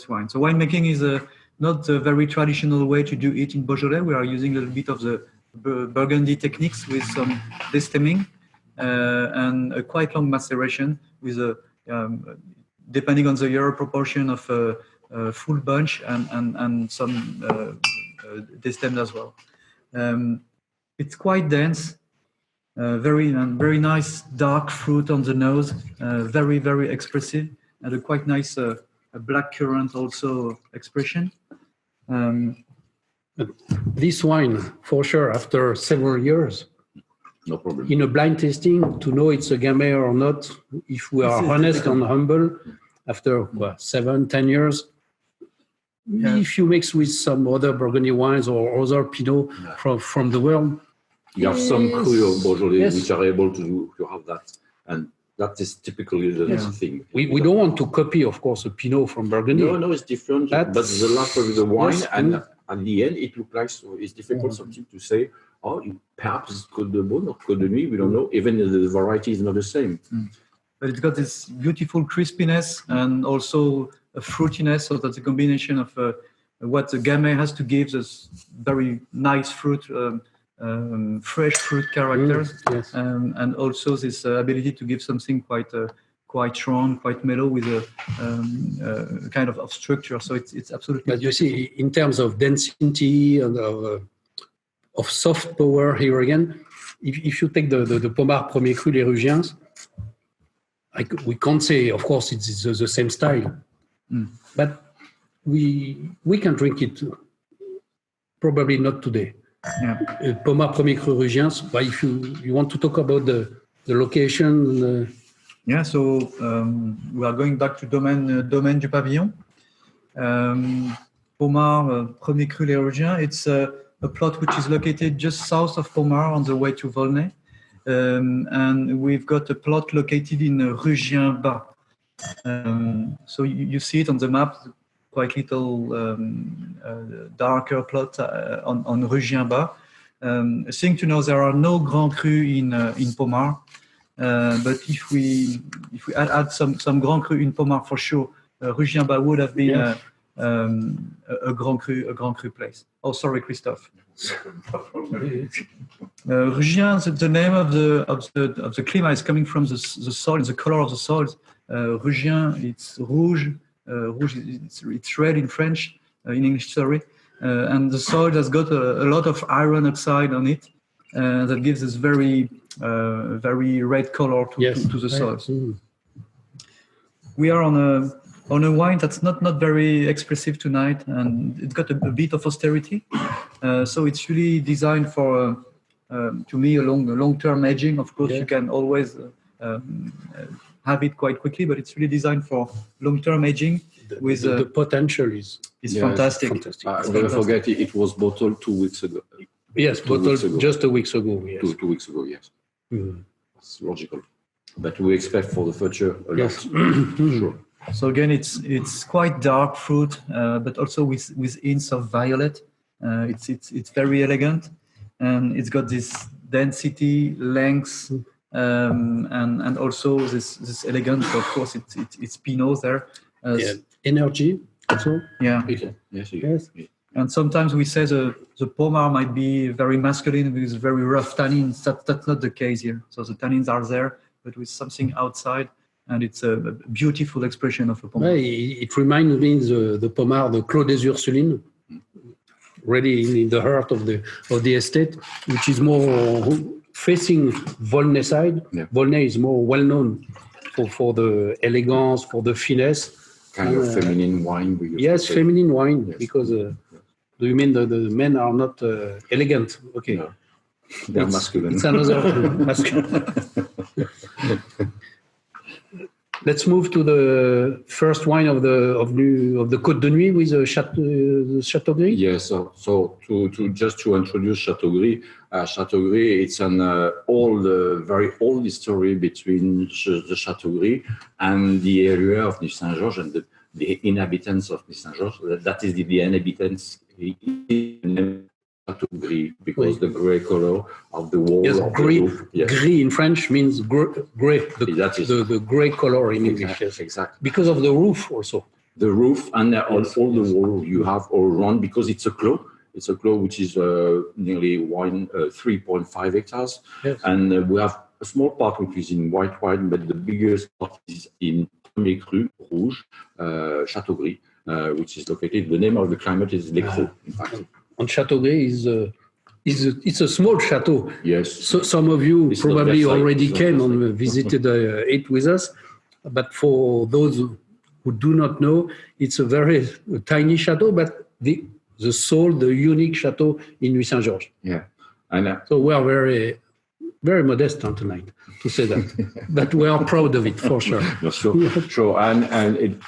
wine. So winemaking is not the very traditional way to do it in Beaujolais. We are using a little bit of the Burgundy techniques with some destemming and a quite long maceration with a depending on the year proportion of full bunch and some destemmed as well. It's quite dense, very nice dark fruit on the nose, very, very expressive, and a quite nice black currant also expression. This wine, for sure, after several years, No problem. in a blind tasting, to know it's a Gamay or not, if we are honest and humble, after 7-10 years, if you mix with some other Burgundy wines or other Pinot from the world, You have some cru of Beaujolais Yes. which are able to have that, and that is typically the thing. we don't want to copy, of course, a Pinot from Burgundy. No, it's different. That's- but the last of the wine, Yes. and at the end, it looks like it's difficult something to say. Oh, perhaps it's Côte de Beaune or Côte de Nuit. We don't know. Even the variety is not the same. But it's got this beautiful crispiness and also a fruitiness. So that's a combination of what the Gamay has to give, this very nice fruit, fresh fruit characters, Yes. and also this ability to give something quite strong, quite mellow with a kind of structure. So it's absolutely. But you see, in terms of density and of soft power here again, if you take the Pommard Premier Cru Les Rugiens, we can't say, of course, it's the same style, but we can drink it. Probably not today. Yeah. Pommard Premier Cru Rugiens. But if you want to talk about the location. Yeah, so we are going back to Domaine du Pavillon. Pommard, Premier Cru Les Rugiens. It's a plot which is located just south of Pommard on the way to Volnay. And we've got a plot located in Rugien-Bas. So you see it on the map, quite little darker plot on Rugien-Bas. A thing to know, there are no Grand Cru in Pommard. But if we add some Grand Cru in Pommard, for sure, Rugien-Bas would have been a Grand Cru place. Oh, sorry, Christophe. Rugien, the name of the climat is coming from the soil, the color of the soil. Rugien, it's rouge. Rouge, it's red in French, in English, sorry. And the soil has got a lot of iron oxide on it. That gives this very red color to the soil. We are on a wine that's not very expressive tonight, and it's got a bit of austerity. So it's really designed for, to me, a long-term aging. Of course, you can always have it quite quickly, but it's really designed for long-term aging. The potential is fantastic. Don't forget, it was bottled 2 weeks ago. Yes, bottled just 2 weeks ago. Yes. 2 weeks ago, yes. It's logical. But we expect for the future a lot. Sure. So again, it's quite dark fruit, but also with hints of violet. It's very elegant, and it's got this density, length, and also this elegance. Of course, it's Pinot there. Energy also. Yeah. Yes. And sometimes we say the Pommard might be very masculine with very rough tannins. That's not the case here. So the tannins are there, but with something outside, and it's a beautiful expression of a Pommard. It reminds me the Pommard, the Clos des Ursulines, really in the heart of the estate, which is more facing Volnay side. Yeah. Volnay is more well known for the elegance, for the finesse. Kind of feminine wine. Yes, feminine wine, yes. Because do you mean the men are not elegant? Okay. No. They're masculine. It's another masculine. Let's move to the first wine of the Côte de Nuit with the Chateau Gris. Yes. So to just to introduce Chateau Gris, it's an very old history between the Chateau Gris and the area of Nuit Saint-Georges and the inhabitants of Nuit Saint-Georges. That is the inhabitants named Chateau Gris because the grey color of the wall. Yes, of gris. The roof. Yes. Gris in French means grey. The grey color in English. Yes. Exactly. Because of the roof also. The roof and all the wall you have all around because it's a clos. It's a clos which is nearly 3.5 hectares. Yes. And we have a small part which is in white wine, but the biggest part is in Premier Cru, Rouge, Chateau Gris, which is located. The name of the climate is Les Craux, in fact. And Chateau Gris it's a small chateau. Yes. So some of you It's probably not already Versailles. came and visited it with us. But for those who do not know, it's a very tiny chateau, but the soul, the unique chateau in Nuit Saint-Georges. Yeah. And So we are very, very modest tonight to say that, but we are proud of it for sure. Sure. And it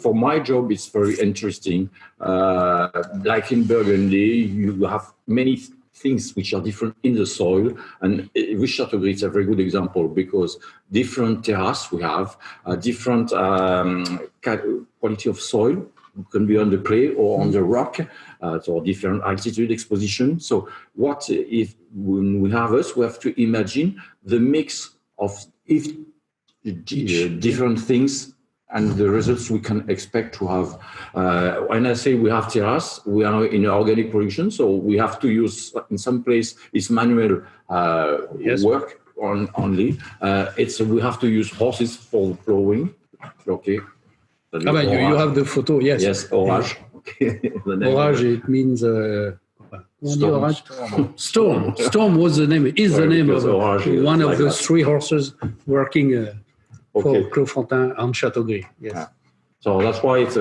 for my job, it's very interesting. Like in Burgundy, you have many things which are different in the soil, and with Chateau Gris, it's a very good example because different terrace we have, different quality of soil. It can be on the clay or on the rock, so different altitude exposition. So what if when we harvest, we have to imagine the mix of different things and the results we can expect to have. When I say we have terrace, we are in organic production, so we have to use, in some place, it's manual work only. We have to use horses for plowing, okay. You have the photo, yes. Yes, orage. Orage, it means Storm. Storm was the name. Is the name of one of the three horses working for Clos Fontaine and Chateau Gris. Yes. Yeah. So that's why it's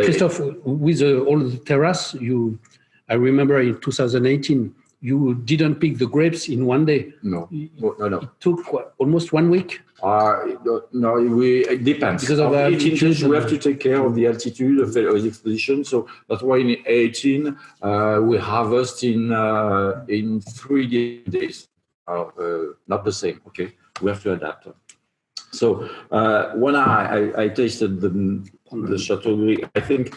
Christophe, with all the terrace, I remember in 2018. You didn't pick the grapes in one day. No. It took almost 1 week. No, it depends. Because of the altitude, we have to take care of the altitude of the exposition. So that's why in 18 we harvest in 3 days. Not the same. Okay, we have to adapt. So when I tasted the Chateau Gris, I think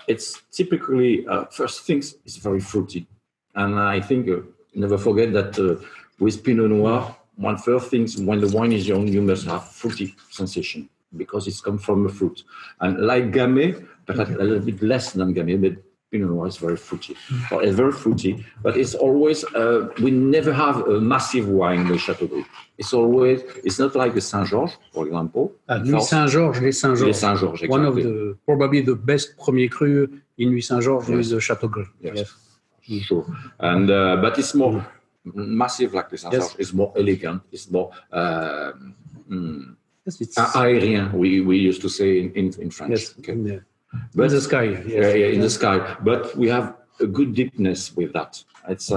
it's typically first things it's very fruity. And I think never forget that with Pinot Noir, one first things when the wine is young, you must have fruity sensation because it's come from a fruit. And like Gamay, but a little bit less than Gamay, but Pinot Noir is very fruity. So it's very fruity, but it's always we never have a massive wine with Chateau Gris. It's not like a Saint-Georges, for example. Nuit Saint-Georges, les Saint-Georges. Les Saint-Georges, exactly. One of the probably the best premier cru in Nuit Saint-Georges is the Chateau Gris. Yes. Sure, and but it's more massive like the Saint-Georges. It's more elegant. It's more aérien. We used to say in French. Yes, okay. But in the sky. Yes. In the sky. But we have a good deepness with that. It's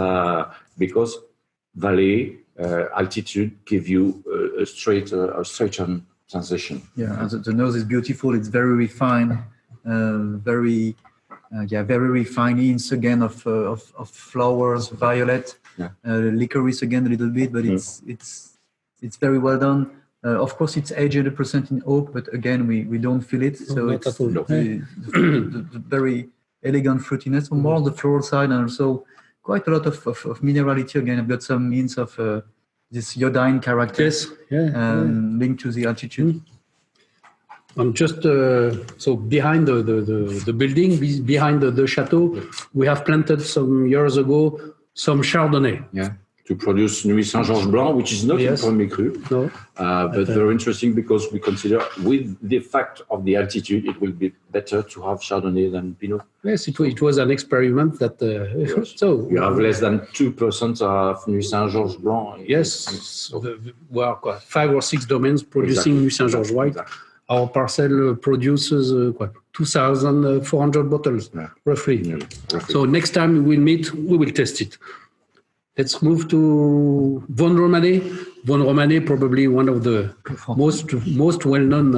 because valley altitude give you a straight on sensation. Yeah, and the nose is beautiful. It's very refined, very refined hints again of flowers, violet, licorice again a little bit, but it's very well done. Of course, it's aged 100% in oak, but again, we don't feel it. So it's the very elegant fruitiness, more on the floral side, and also quite a lot of minerality again. I've got some hints of this iodine character. Yes, Linked to the altitude. And just so behind the building, behind the chateau, we have planted some years ago some Chardonnay. Yeah, to produce Nuit Saint-Georges Blanc, which is not in Premier Cru, no, but very interesting because we consider with the fact of the altitude, it will be better to have Chardonnay than Pinot. Yes, it was an experiment that. So you have less than 2% of Nuit Saint-Georges Blanc. Yes, well, 5 or 6 domains producing Nuit Saint-Georges White. Exactly. Our parcel produces 2,400 bottles, roughly. Yeah, roughly. So next time we meet, we will test it. Let's move to Von Romanet. Von Romanet, probably one of the most well-known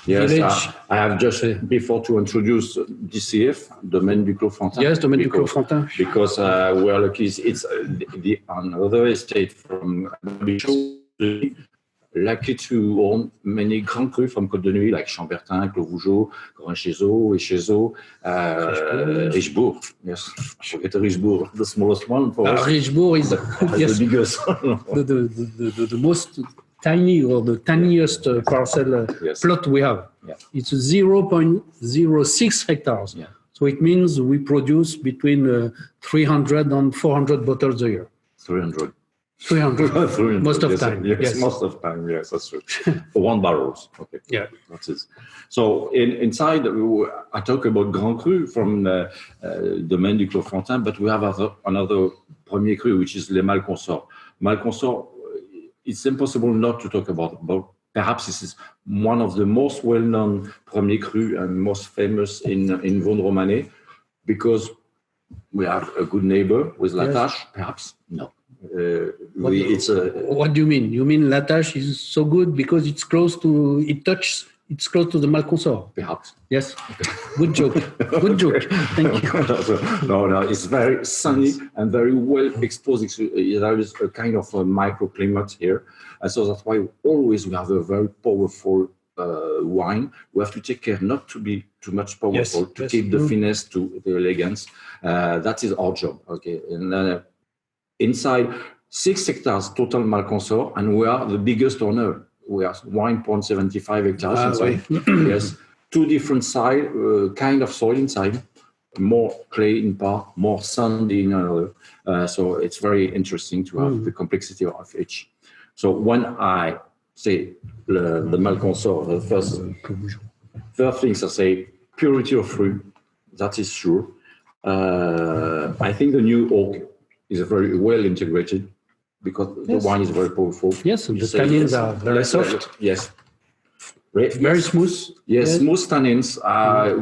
village. I have just before to introduce DCF, Domaine du Clos Frontin. Yes, Domaine du Clos Frontin. Because we are lucky, it's another estate from Bichot. Lucky to own many Grand Crus from Côte de Nuit, like Chambertin, Clos Vougeot, Corinchezeau, Echezeau, Richebourg. Yes, I forget Richebourg, the smallest one for us. Richebourg is the biggest. the most tiny or the tiniest parcel plot we have. Yeah. It's 0.06 hectares. Yeah. So it means we produce between 300 and 400 bottles a year. 300. 300 most of time. Yes, most of time. Yes, that's true. For 1 barrel. Okay. Yeah, that's it. So inside, I talk about Grand Cru from Domaine du Clos Frontin, but we have another Premier Cru, which is Les Malconsorts. Malconsorts, it's impossible not to talk about. But perhaps this is one of the most well-known Premier Cru and most famous in Von Romanet, because we have a good neighbor with La Tâche. Perhaps no. What do you mean? You mean La Tâche is so good because it's close to the Malconsort? Perhaps. Yes. Good joke. Good joke. Thank you. No, it's very sunny and very well exposed. There is a kind of a microclimate here. And so that's why always we have a very powerful wine. We have to take care not to be too much powerful, to keep the finesse, to the elegance. That is our job. Okay. And inside 6 hectares total Malconsort, and we are the biggest owner. We are 1.75 hectares inside. Yes, 2 different kind of soil inside, more clay in part, more sandy in another. So it's very interesting to have the complexity of each. So when I say the Malconsort, the first things I say, purity of fruit, that is sure. I think the new oak is very well integrated because the wine is very powerful. Yes, and the tannins are very soft. Yes. Very smooth. Yes, smooth tannins.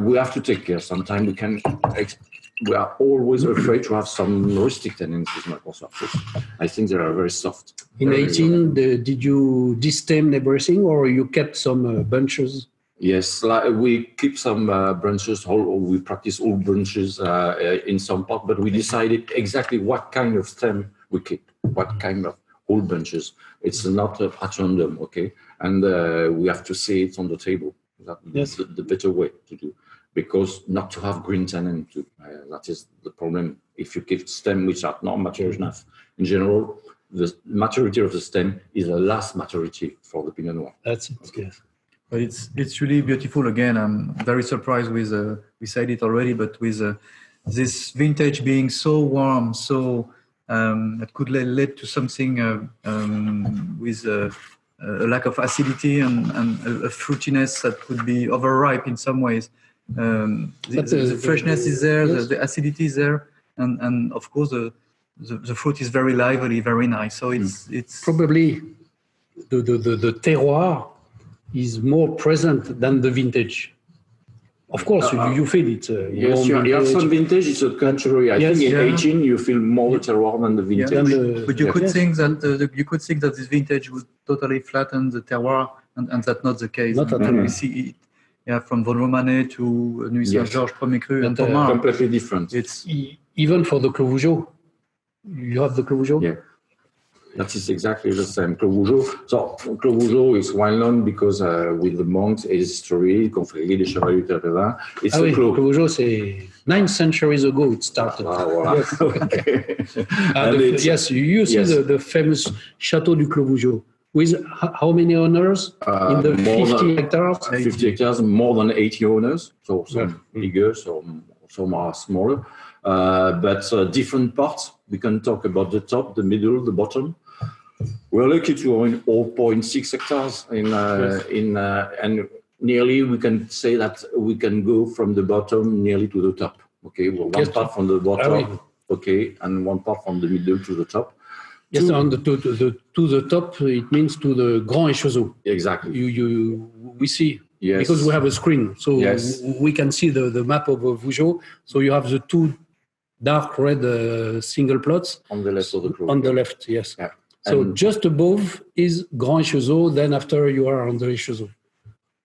We have to take care. Sometimes we are always afraid to have some rustic tannins with Malconsort. I think they are very soft. In 18, did you destem everything or you kept some bunches? Yes, we keep some branches. We practice all branches in some part, but we decided exactly what kind of stem we keep, what kind of whole branches. It's not at random, okay? And we have to say it on the table. That's the better way to do, because not to have green tannin too. That is the problem. If you keep stem which are not mature enough, in general, the maturity of the stem is the last maturity for the Pinot Noir. That's it. Yes. But it's really beautiful. Again, I'm very surprised with we said it already, but with this vintage being so warm, so that could lead to something with a lack of acidity and a fruitiness that could be overripe in some ways. The freshness is there, the acidity is there, and of course the fruit is very lively, very nice. So it's probably the terroir is more present than the vintage. Of course, you feel it. Yes, you have some vintage. It's a contrary. I think in 18 you feel more terroir than the vintage. Yeah, but you could think that this vintage would totally flatten the terroir, and that's not the case. Not at all. We see it, from Von Romanet to Nuit Saint-Georges, Premier Cru, and Thomas. Completely different. It's even for the Clos Vougeot. You have the Clos Vougeot? Yeah. That is exactly the same. Clos Vougeot. So Clos Vougeot is well known because with the monks, history, confrérie des chevaliers de Terre. It's Ah a oui, clos. Clos Vougeot, c'est 9 centuries ago it started. Ah, voilà. Yes. Okay. And yes, you see yes. the famous Chateau du Clos Vougeot with how many owners in the 50 hectares? 50 hectares, more than 80 owners. So some bigger, some are smaller. But different parts. We can talk about the top, the middle, the bottom. We're lucky to own 0.6 hectares and nearly we can say that we can go from the bottom nearly to the top. Okay, well, one part from the bottom, okay, and one part from the middle to the top. Yes, on to the top, it means to the Grand Échezeaux. Exactly. We see, yes. Because we have a screen, so yes. we can see the map of Vougeot. So you have the two dark red single plots. On the left of the cloth. On the left, yes. Yeah. So just above is Grand Échezeaux, then after you are on the Échezeaux.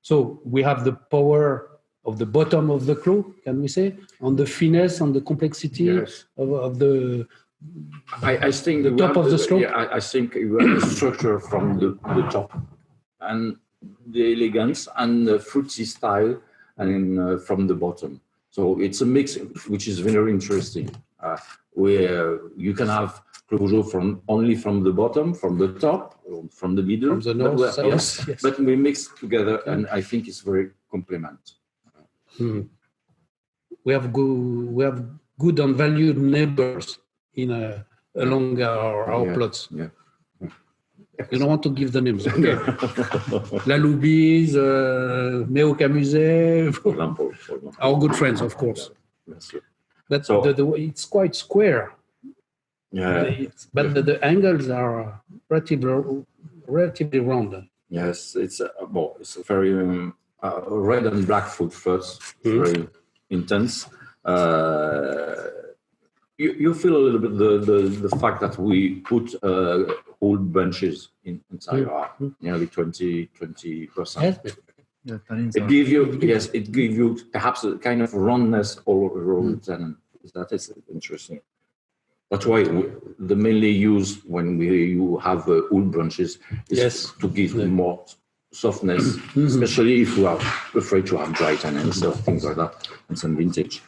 So we have the power of the bottom of the clos, can we say, on the finesse, on the complexity yes. of the... I think the top of the slope. Yeah, I think you have the structure from the top, and the elegance and the fruity style, and from the bottom. So it's a mix, which is very interesting. Where you can have Clos Vougeot only from the bottom, from the top, from the middle, from the north, yes. But we mix together, and I think it's very complement. We have good and valued neighbors along our plots. Yeah. You don't want to give the names. Okay. La Loubise, Méo Camuset, our good friends, of course. But so, it's quite square. Yeah. But the angles are relatively round. Yes, it's a very red and black foot first, very intense. You feel a little bit the fact that we put whole bunches inside nearly 20%. Yeah, it gives you perhaps a kind of roundness all over the tannin. That is interesting. That's why the mainly use when you have whole branches is to give more softness, especially if you are afraid to have dry tannins or things like that, and some vintage.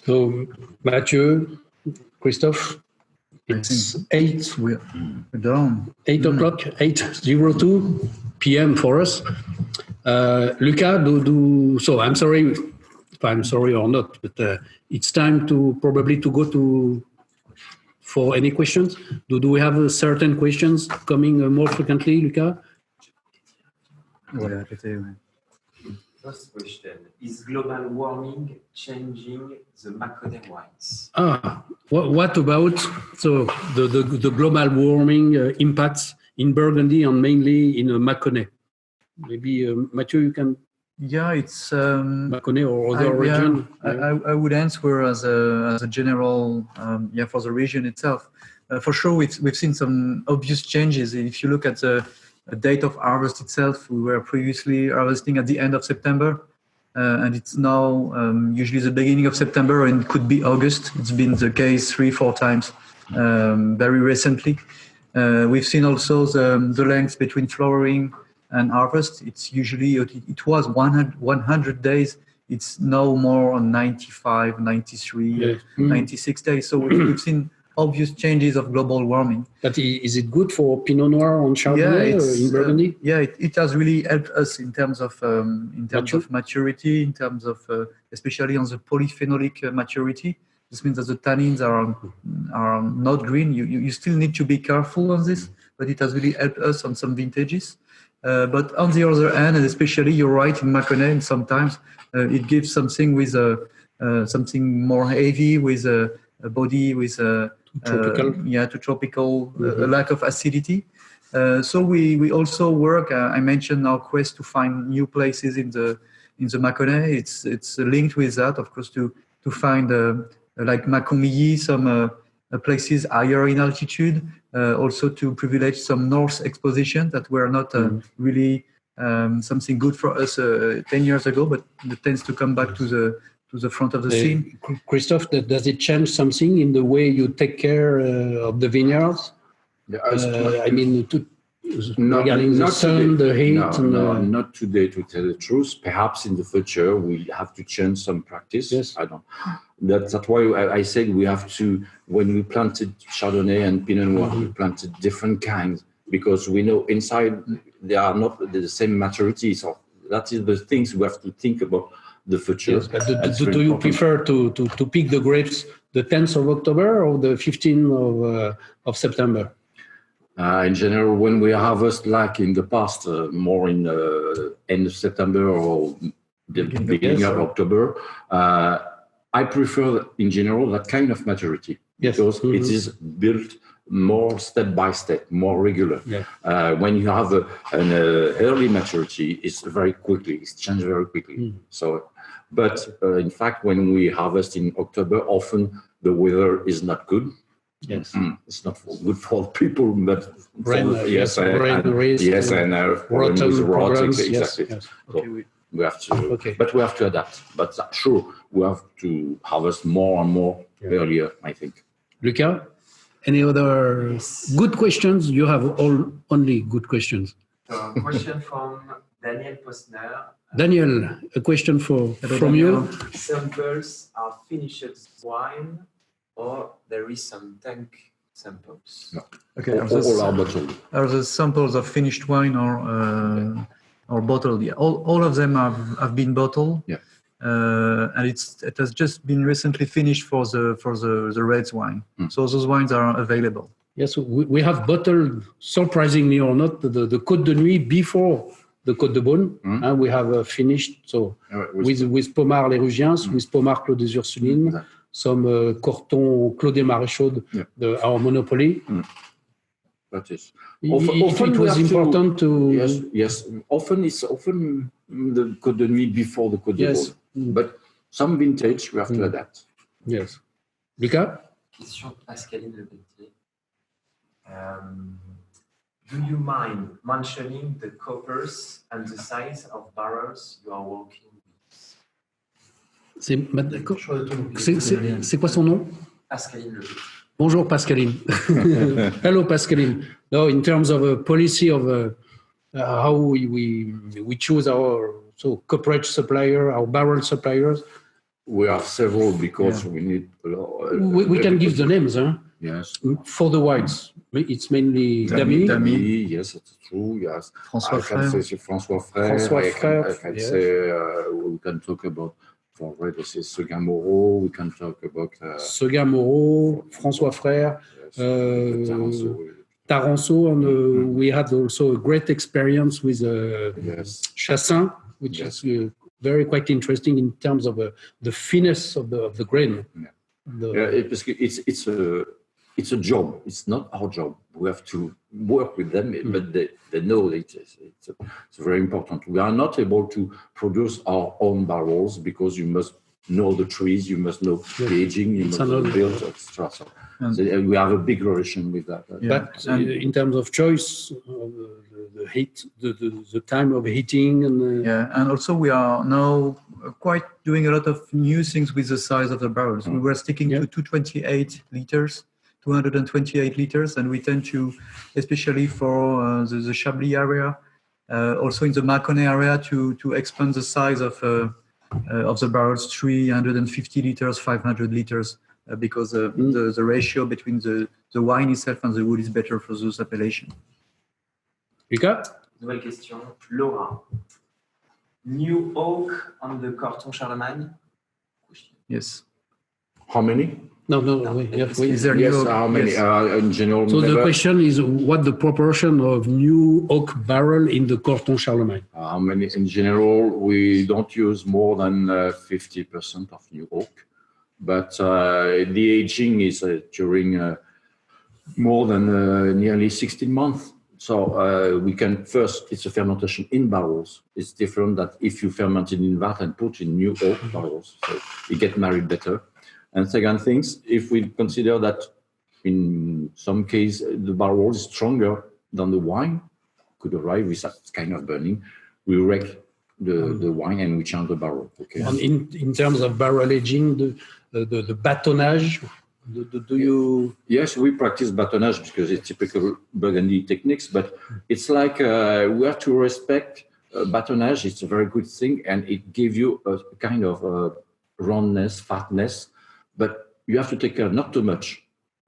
So, Mathieu, Christophe, it's 8. We're down. 8 o'clock, 8:02 p.m. for us. Luca, so I'm sorry if I'm sorry or not, but it's time to probably to go for any questions. Do we have certain questions coming more frequently, Luca? First question, is global warming changing the Mâconnais wines? What about the global warming impacts in Burgundy and mainly in Mâconnais? Maybe Mathieu, you can. Yeah, it's Mâconnais or other region. I would answer as a general for the region itself. For sure, we've seen some obvious changes. If you look at the date of harvest itself, we were previously harvesting at the end of September, and it's now usually the beginning of September, and it could be August. It's been the case 3-4 times very recently. We've seen also the length between flowering and harvest. It's usually, it was 100 days. It's now more on 95, 93, 96 days. So we've seen obvious changes of global warming. But is it good for Pinot Noir on Chardonnay in Burgundy? It has really helped us in terms of maturity, in terms of especially on the polyphenolic maturity. This means that the tannins are not green. You still need to be careful on this, but it has really helped us on some vintages. But on the other hand, and especially you're right in Mâconnais, and sometimes it gives something with something more heavy, with a body with tropical. Too tropical, a lack of acidity. So we also work. I mentioned our quest to find new places in the Mâconnais. It's linked with that, of course, to find like Macomilly, some places higher in altitude. Also to privilege some north exposition that were not really something good for us 10 years ago, but it tends to come back to the front of the scene. Christophe, does it change something in the way you take care of the vineyards? I mean, regarding the sun, the heat. Not today, to tell the truth. Perhaps in the future we have to change some practice. Yes. I don't. That's why I said we have to. When we planted Chardonnay and Pinot Noir, we planted different kinds because we know inside they are not the same maturity. So that is the things we have to think about the future. Yes, but do you prefer to pick the grapes the 10th of October or the 15th of September? In general, when we harvest, like in the past, more in end of September or the beginning of October, I prefer, in general, that kind of maturity because it is built more step by step, more regular. Yeah. When you have an early maturity, it's very quickly, it's changed very quickly. So, but in fact, when we harvest in October, often the weather is not good. Yes, it's not good for people, but rain, rot, exactly. Yes. So we have to, but we have to adapt. But sure, we have to harvest more and more earlier, I think. Lucas, any other good questions? You have only good questions. So, a question from Daniel Posner. Daniel, a question from you. Samples are finished wine, or there is some tank samples? No. Okay, all are bottled. Are the samples of finished wine or bottled? Yeah, all of them have been bottled. Yeah. And it has just been recently finished for the red wine. So those wines are available. Yes, we have bottled, surprisingly or not, the Côte de Nuit before the Côte de Beaune. And we have finished with Pommard Les Rugiens, with Pommard Clos des Ursulines, some Corton Clos des Maréchaux, our monopoly. That is. Often it was important to. Yes. Often the Côte de Nuit before the Côte de Beaune. But some vintage we have to adapt. Yes. Lucas? Question Pascaline Le Petit. Do you mind mentioning the coppers and the size of barrels you are working with? C'est quoi son nom? Pascaline Le Petit. Bonjour Pascaline. Hello Pascaline. No, in terms of a policy of how we choose our cooperage supplier, our barrel suppliers. We have several because we need a lot. We can give the names, huh? Yes. For the whites, it's mainly Damy. Yes, it's true. Yes. François Frère. I can say we can talk about for red. This is Seguin Moreau. We can talk about Seguin Moreau, François Frère, Taranceau, and we had also a great experience with Chassin, which is very quite interesting in terms of the finesse of the grain. It's a job. It's not our job. We have to work with them, but they know it's very important. We are not able to produce our own barrels because you must know the trees, you must know the aging, you must know the build, etc. So we have a big relation with that. But in terms of choice, the heat, the time of heating, and also we are now quite doing a lot of new things with the size of the barrels. We were sticking to 228 liters. 228 liters, and we tend to, especially for the Chablis area, also in the Mâconnais area, to expand the size of the barrels, 350 liters, 500 liters, because the ratio between the wine itself and the wood is better for those appellations. Lucas? Nouvelle question. Laura. New oak on the Corton Charlemagne? Yes. How many? No. Is there new oak? How many in general? So the question is, what the proportion of new oak barrel in the Corton Charlemagne? How many in general? We don't use more than 50% of new oak, but the aging is during more than nearly 16 months. So we can first, it's a fermentation in barrels. It's different that if you ferment it in vat and put in new oak barrels, so you get married better. And second things, if we consider that in some case the barrel is stronger than the wine, could arrive with that kind of burning, we wreck the wine and we change the barrel. Okay. And in terms of barrel aging, the bâtonnage, Do you? Yes, we practice batonnage because it's typical Burgundy techniques, but it's like we have to respect batonnage. It's a very good thing, and it gives you a kind of roundness, fatness, but you have to take care not too much,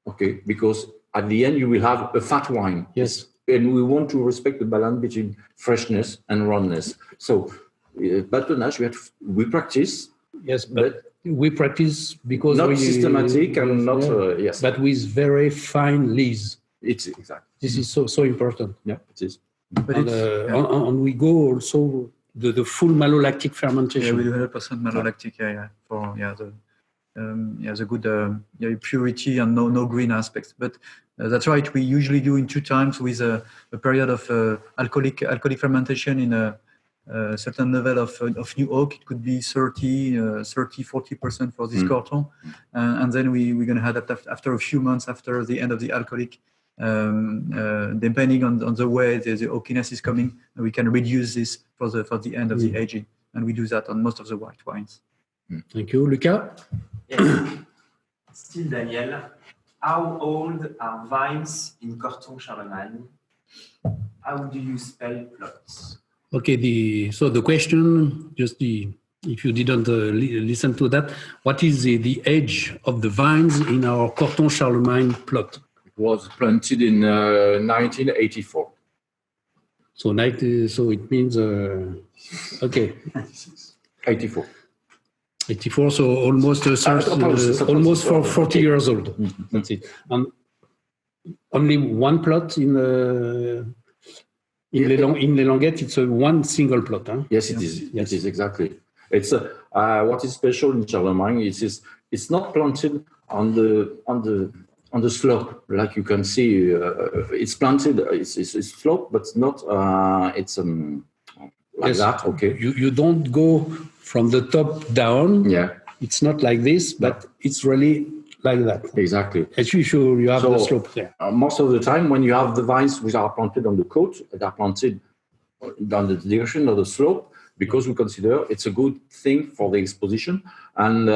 okay? Because at the end you will have a fat wine. Yes. And we want to respect the balance between freshness and roundness. So batonnage, we practice. Yes, but we practice because not systematic and not yes, but with very fine leaves. It's exactly. This is so important. Yeah, it is. But and we go also the full malolactic fermentation. Yeah, we do 100% malolactic. For the good purity and no green aspects. But that's right. We usually do in 2 times with a period of alcoholic fermentation in a certain level of new oak. It could be 30-40% for this Corton, and then we're going to adapt after a few months after the end of the alcoholic. Depending on the way the oakiness is coming, we can reduce this for the end of the aging, and we do that on most of the white wines. Thank you, Lucas. Yes. Still Daniel, how old are vines in Corton Charlemagne? How do you spell plots? Okay, so the question, if you didn't listen to that, what is the age of the vines in our Corton Charlemagne plot? It was planted in 1984. So it means okay. 84. 84, so almost almost for 40 years old. That's it. And only one plot in Les Languettes, it's one single plot. Huh? Yes, it is. Yes. It is exactly. It's what is special in Charlemagne. It's not planted on the slope like you can see. It's planted. It's slope, but not. It's like that. Okay. You don't go from the top down. Yeah. It's not like this, but it's really like that. Exactly. Actually, sure, you have the slope there. Most of the time, when you have the vines which are planted on the coat, they are planted down the direction of the slope because we consider it's a good thing for the exposition. And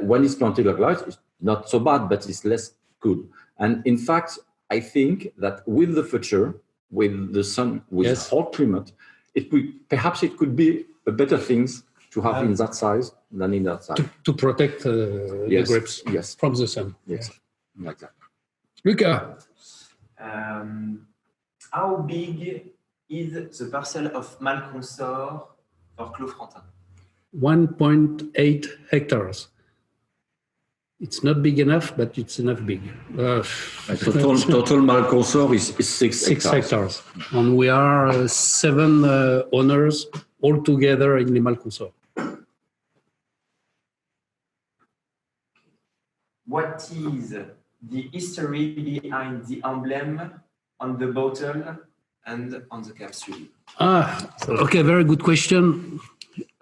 when it's planted like that, it's not so bad, but it's less good. And in fact, I think that with the future, with the sun, with hot climate, it could be a better things to have in that size than in that size. To protect the grapes from the sun. Yes, like that. Luca. How big is the parcel of Malconsor for Clos Frantin? 1.8 hectares. It's not big enough, but it's enough big. Total Malconsor is 6 hectares. And we are 7 owners all together in the Malconsor. What is the history behind the emblem on the bottle and on the capsule? Okay, very good question.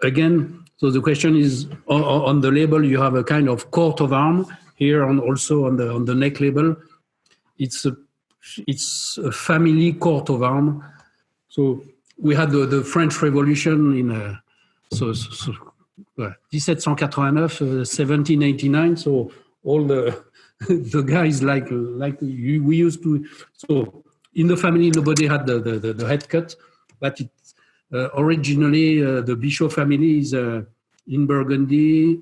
Again, so the question is on the label you have a kind of coat of arms here, and also on the neck label, it's a family coat of arms. So we had the French Revolution in 1789, 1789. So all the guys like we used to. So in the family, nobody had the head cut, but originally the Bichot family is in Burgundy.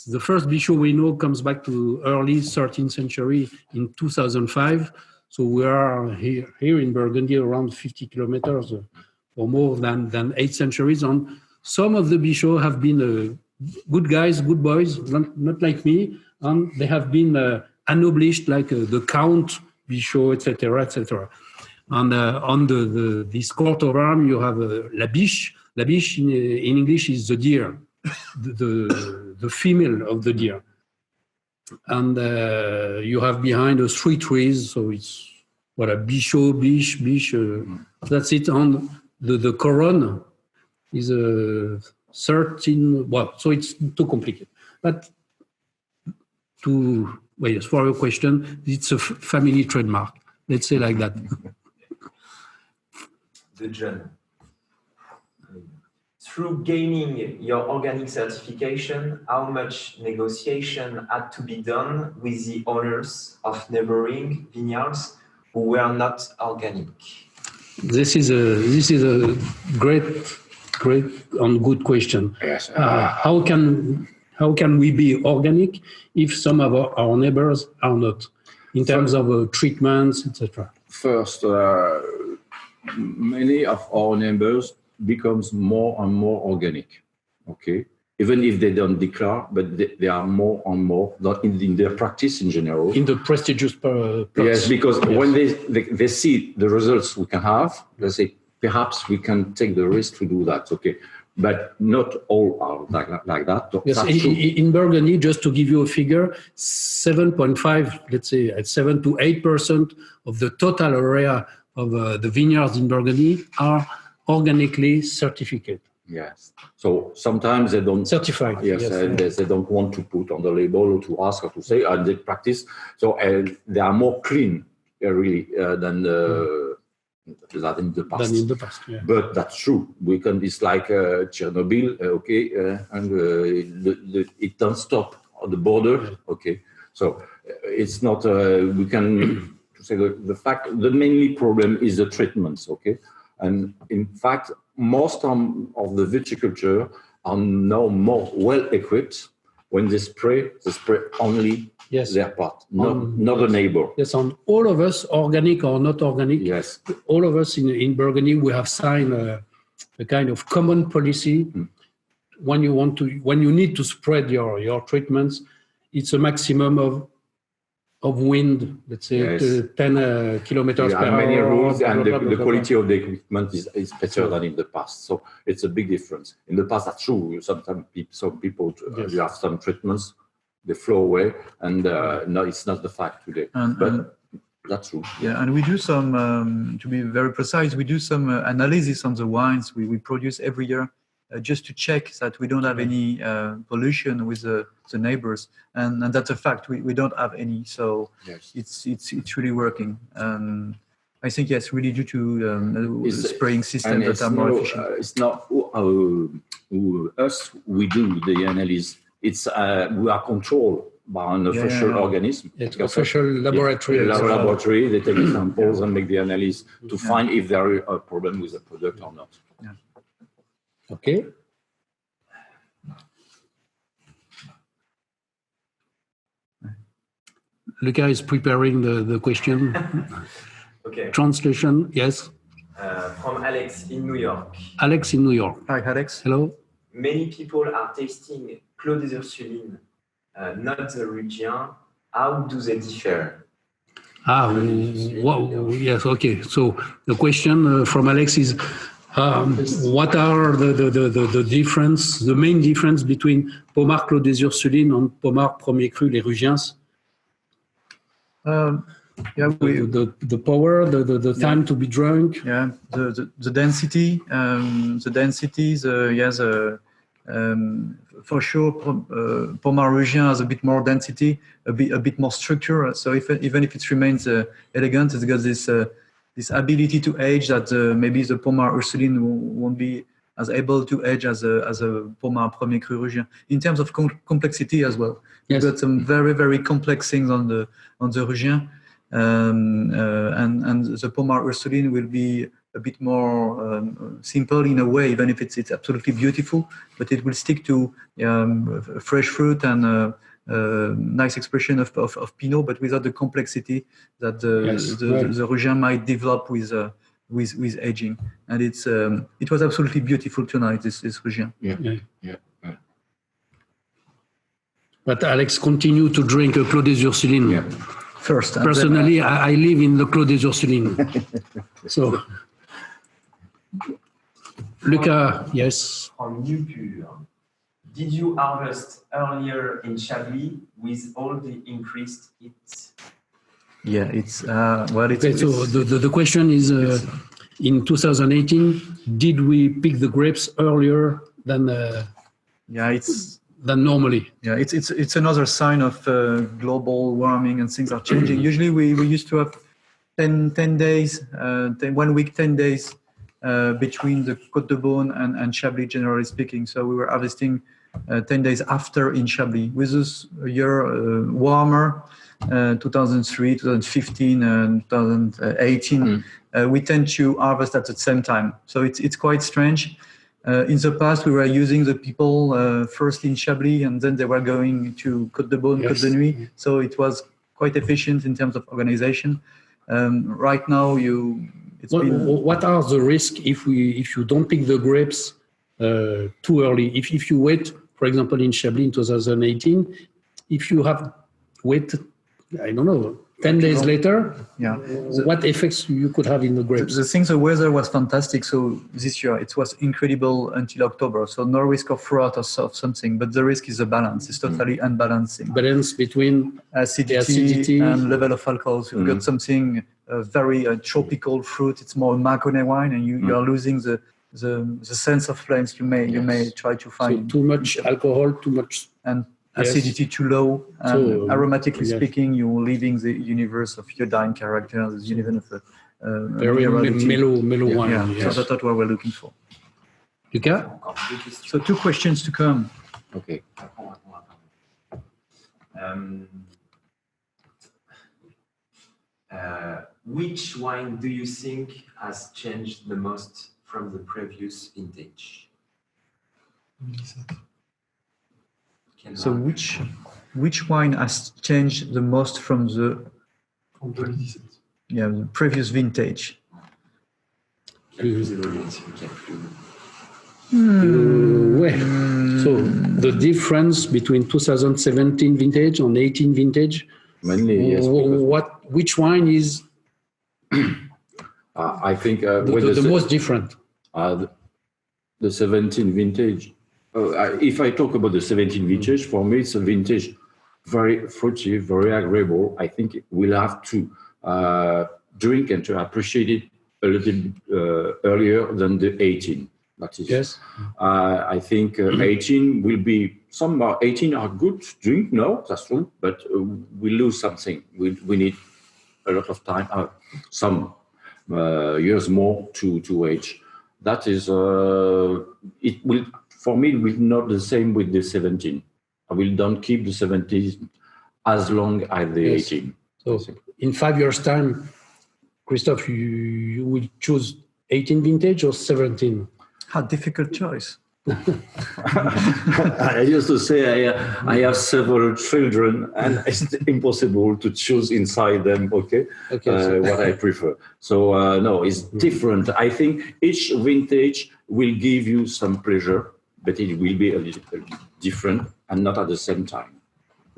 The first Bichot we know comes back to early 13th century in 2005. So we are here in Burgundy around 50 kilometers or more than 8 centuries. And some of the Bichot have been good guys, good boys, not like me. And they have been anoblished like the Count Bichot, etc., etc. And on this coat of arms, you have la biche. La biche in English is the deer, the female of the deer. And you have behind 3 trees, so it's Bichot, biche. That's it. And the coronet is 13. Well, so it's too complicated. But for your question, it's a family trademark. Let's say like that. The John. through gaining your organic certification, how much negotiation had to be done with the owners of neighboring vineyards who were not organic? This is a great and good question. Yes. How can we be organic if some of our neighbors are not, in terms of treatments, etc.? First, many of our neighbors becomes more and more organic. Okay, even if they don't declare, but they are more and more not in their practice in general. In the prestigious plots. Yes, because when they see the results we can have, they say perhaps we can take the risk to do that. Okay, but not all are like that. Yes, in Burgundy, just to give you a figure, 7.5, let's say, at 7 to 8% of the total area of the vineyards in Burgundy are organically certificated. Yes. So sometimes they don't certified. Yes, and they don't want to put on the label or to ask or to say, and they practice. So they are more clean, really, than that in the past. Than in the past, yeah. But that's true. We can. It's like Chernobyl, okay, and it don't stop on the border, yeah. Okay. So it's not. We can say the fact. The mainly problem is the treatments, okay. And in fact, most of the viticulture are now more well equipped. When they spray only their part, not the neighbor. Yes, and all of us, organic or not organic, yes, all of us in Burgundy, we have signed a kind of common policy. When you need to spread your treatments, it's a maximum of wind, let's say, yes. 10 kilometers per hour. There are many rules, and the quality of the equipment is better than in the past. So it's a big difference. In the past, that's true. Sometimes some people you have some treatments, they flow away, and no, it's not the fact today. But that's true. Yeah, and we do some, to be very precise, we do some analysis on the wines we produce every year. Just to check that we don't have any pollution with the neighbors, and that's a fact. We don't have any, so yes. It's really working. I think yes, really due to spraying systems that are more efficient. It's not us. We do the analysis. It's we are controlled by an official organism. It's official laboratory. Laboratory. They take samples and make the analysis to find if there is a problem with the product or not. Yeah. Okay. Luca is preparing the question. Okay. Translation, yes. From Alex in New York. Alex in New York. Hi, Alex. Hello. Many people are tasting Clos des Ursulines, not the region. How do they differ? Yes, okay. So the question from Alex is, what are the difference, the main difference between Pommard Clos des Ursulines and Pommard Premier Cru Les Rugiens? The power, the time to be drunk. Yeah, the density, for sure. Pommard Rugien has a bit more density, a bit more structure. So even if it remains elegant, it's got this ability to age that maybe the Pommard Ursuline won't be as able to age as a Pommard Premier Cru Rugien. In terms of complexity as well, yes. We've got some very, very complex things on the Rugien, and the Pommard Ursuline will be a bit more simple in a way, even if it's absolutely beautiful, but it will stick to fresh fruit and nice expression of Pinot, but without the complexity that the Rugien might develop with aging. And it was absolutely beautiful tonight, this Rugien. Yeah. But Alex, continue to drink a Clos des Ursulines. Yeah. First. Personally, I live in the Clos des Ursulines. So, Luca, yes. From New Pure, did you harvest earlier in Chablis with all the increased heat? Yeah, it's okay. So the question is, in 2018, did we pick the grapes earlier than than normally? Yeah, it's another sign of global warming and things are changing. Usually we used to have 10 days, 1 week, 10 days between the Côte de Beaune and Chablis, generally speaking. So we were harvesting 10 days after in Chablis. With this year warmer, 2003, 2015, and 2018, we tend to harvest at the same time. So it's quite strange. In the past, we were using the people first in Chablis, and then they were going to Côte de Beaune, Côte de Nuit. So it was quite efficient in terms of organization. Right now, what are the risks if you don't pick the grapes too early? If you wait, for example, in Chablis in 2018, if you have waited, I don't know, 10 days later, what effects you could have in the grapes? The weather was fantastic. So this year it was incredible until October. So no risk of rot or something, but the risk is the balance. It's totally unbalancing. Balance between acidity and level of alcohol. So you've got something very tropical fruit. It's more Maconnais wine, and you are losing the sense of flames you may try to find. So too much alcohol, too much and acidity too low. And aromatically speaking, you're leaving the universe of iodine characters, the universe of very mellow wine. So that's what we're looking for. Lucas? So 2 questions to come. Okay. Which wine do you think has changed the most from the previous vintage? So which wine has changed the most from the previous vintage? So the difference between 2017 vintage and 18 vintage, mainly, yes. Which wine is I think the most different? The 17 vintage. If I talk about the 17 vintage, for me it's a vintage very fruity, very agreeable. I think we'll have to drink and to appreciate it a little earlier than the 18. That is. Yes. I think 18 will be, some 18 are good to drink, no, that's true, but we lose something. We need a lot of time, some years more to age. That is, it will, for me, it will not the same with the 17. I will don't keep the 17 as long as the 18. So in 5 years' time, Christophe, you will choose 18 vintage or 17? How difficult choice. I used to say I have several children and it's impossible to choose inside them, what I prefer. So no, it's different. I think each vintage will give you some pleasure, but it will be a little different and not at the same time.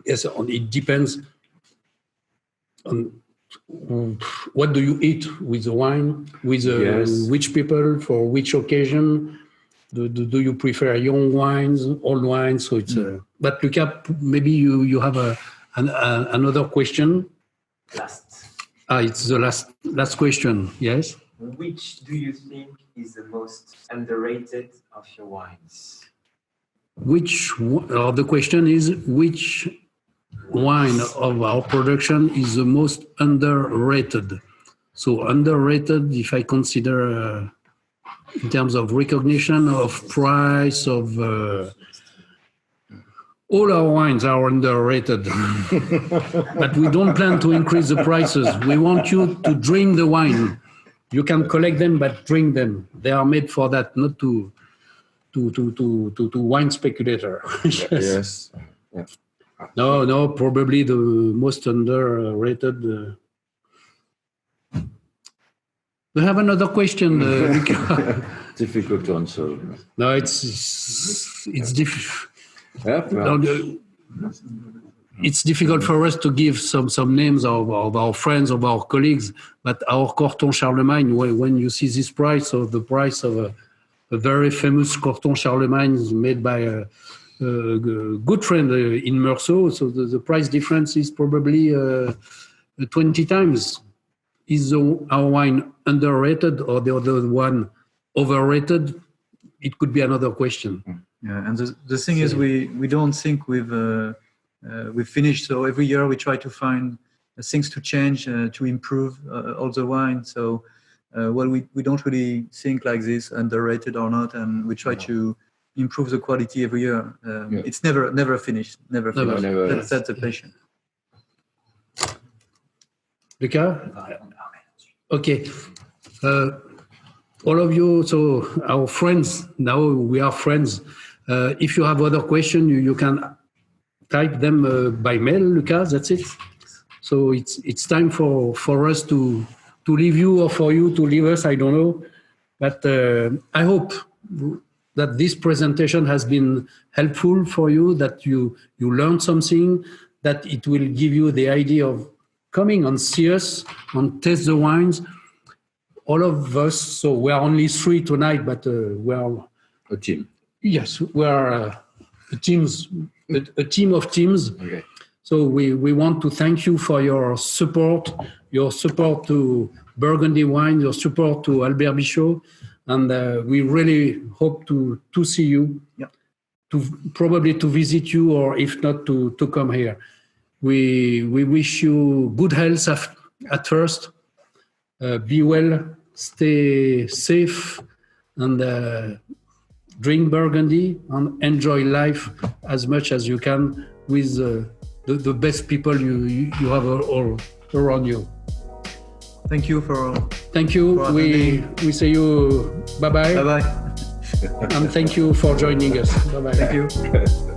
Yes, it depends on what do you eat with the wine, with which people, for which occasion. Do you prefer young wines, old wines? So it's. But Lucas, maybe you have another question. It's the last question. Yes. Which do you think is the most underrated of your wines? The question is which wine of our production is the most underrated? So underrated, if I consider. In terms of recognition, of price, of all our wines are underrated. But we don't plan to increase the prices. We want you to drink the wine. You can collect them, but drink them. They are made for that, not to wine speculator. Yes. Yeah. No, probably the most underrated. We have another question, Difficult to answer. No, it's difficult. It's difficult for us to give some names of our friends, of our colleagues, but our Corton Charlemagne, when you see this price, of the price of a very famous Corton Charlemagne made by a good friend in Meursault, so the price difference is probably 20 times. Is our wine underrated or the other one overrated? It could be another question. Yeah, and the thing is, we don't think we've finished. So every year we try to find things to change, to improve all the wine. So well, we don't really think like this, underrated or not, and we try to improve the quality every year. It's never finished. Never finished. That's the passion. Luca? Okay. All of you, so our friends, now we are friends. If you have other questions, you can type them by mail, Luca, that's it. So it's time for us to leave you or for you to leave us, I don't know. But I hope that this presentation has been helpful for you, that you learned something, that it will give you the idea of coming and see us and taste the wines. All of us, so we are only 3 tonight, but we are a team. Yes, we are a team of teams. Okay. So we want to thank you for your support to Burgundy wine, your support to Albéric Bichot, and we really hope to see you, probably to visit you, or if not to come here. We wish you good health at first. Be well, stay safe, and drink Burgundy and enjoy life as much as you can with the best people you have all around you. Thank you for. Thank you. We say you bye bye. Bye bye. And thank you for joining us. Bye bye. Thank you.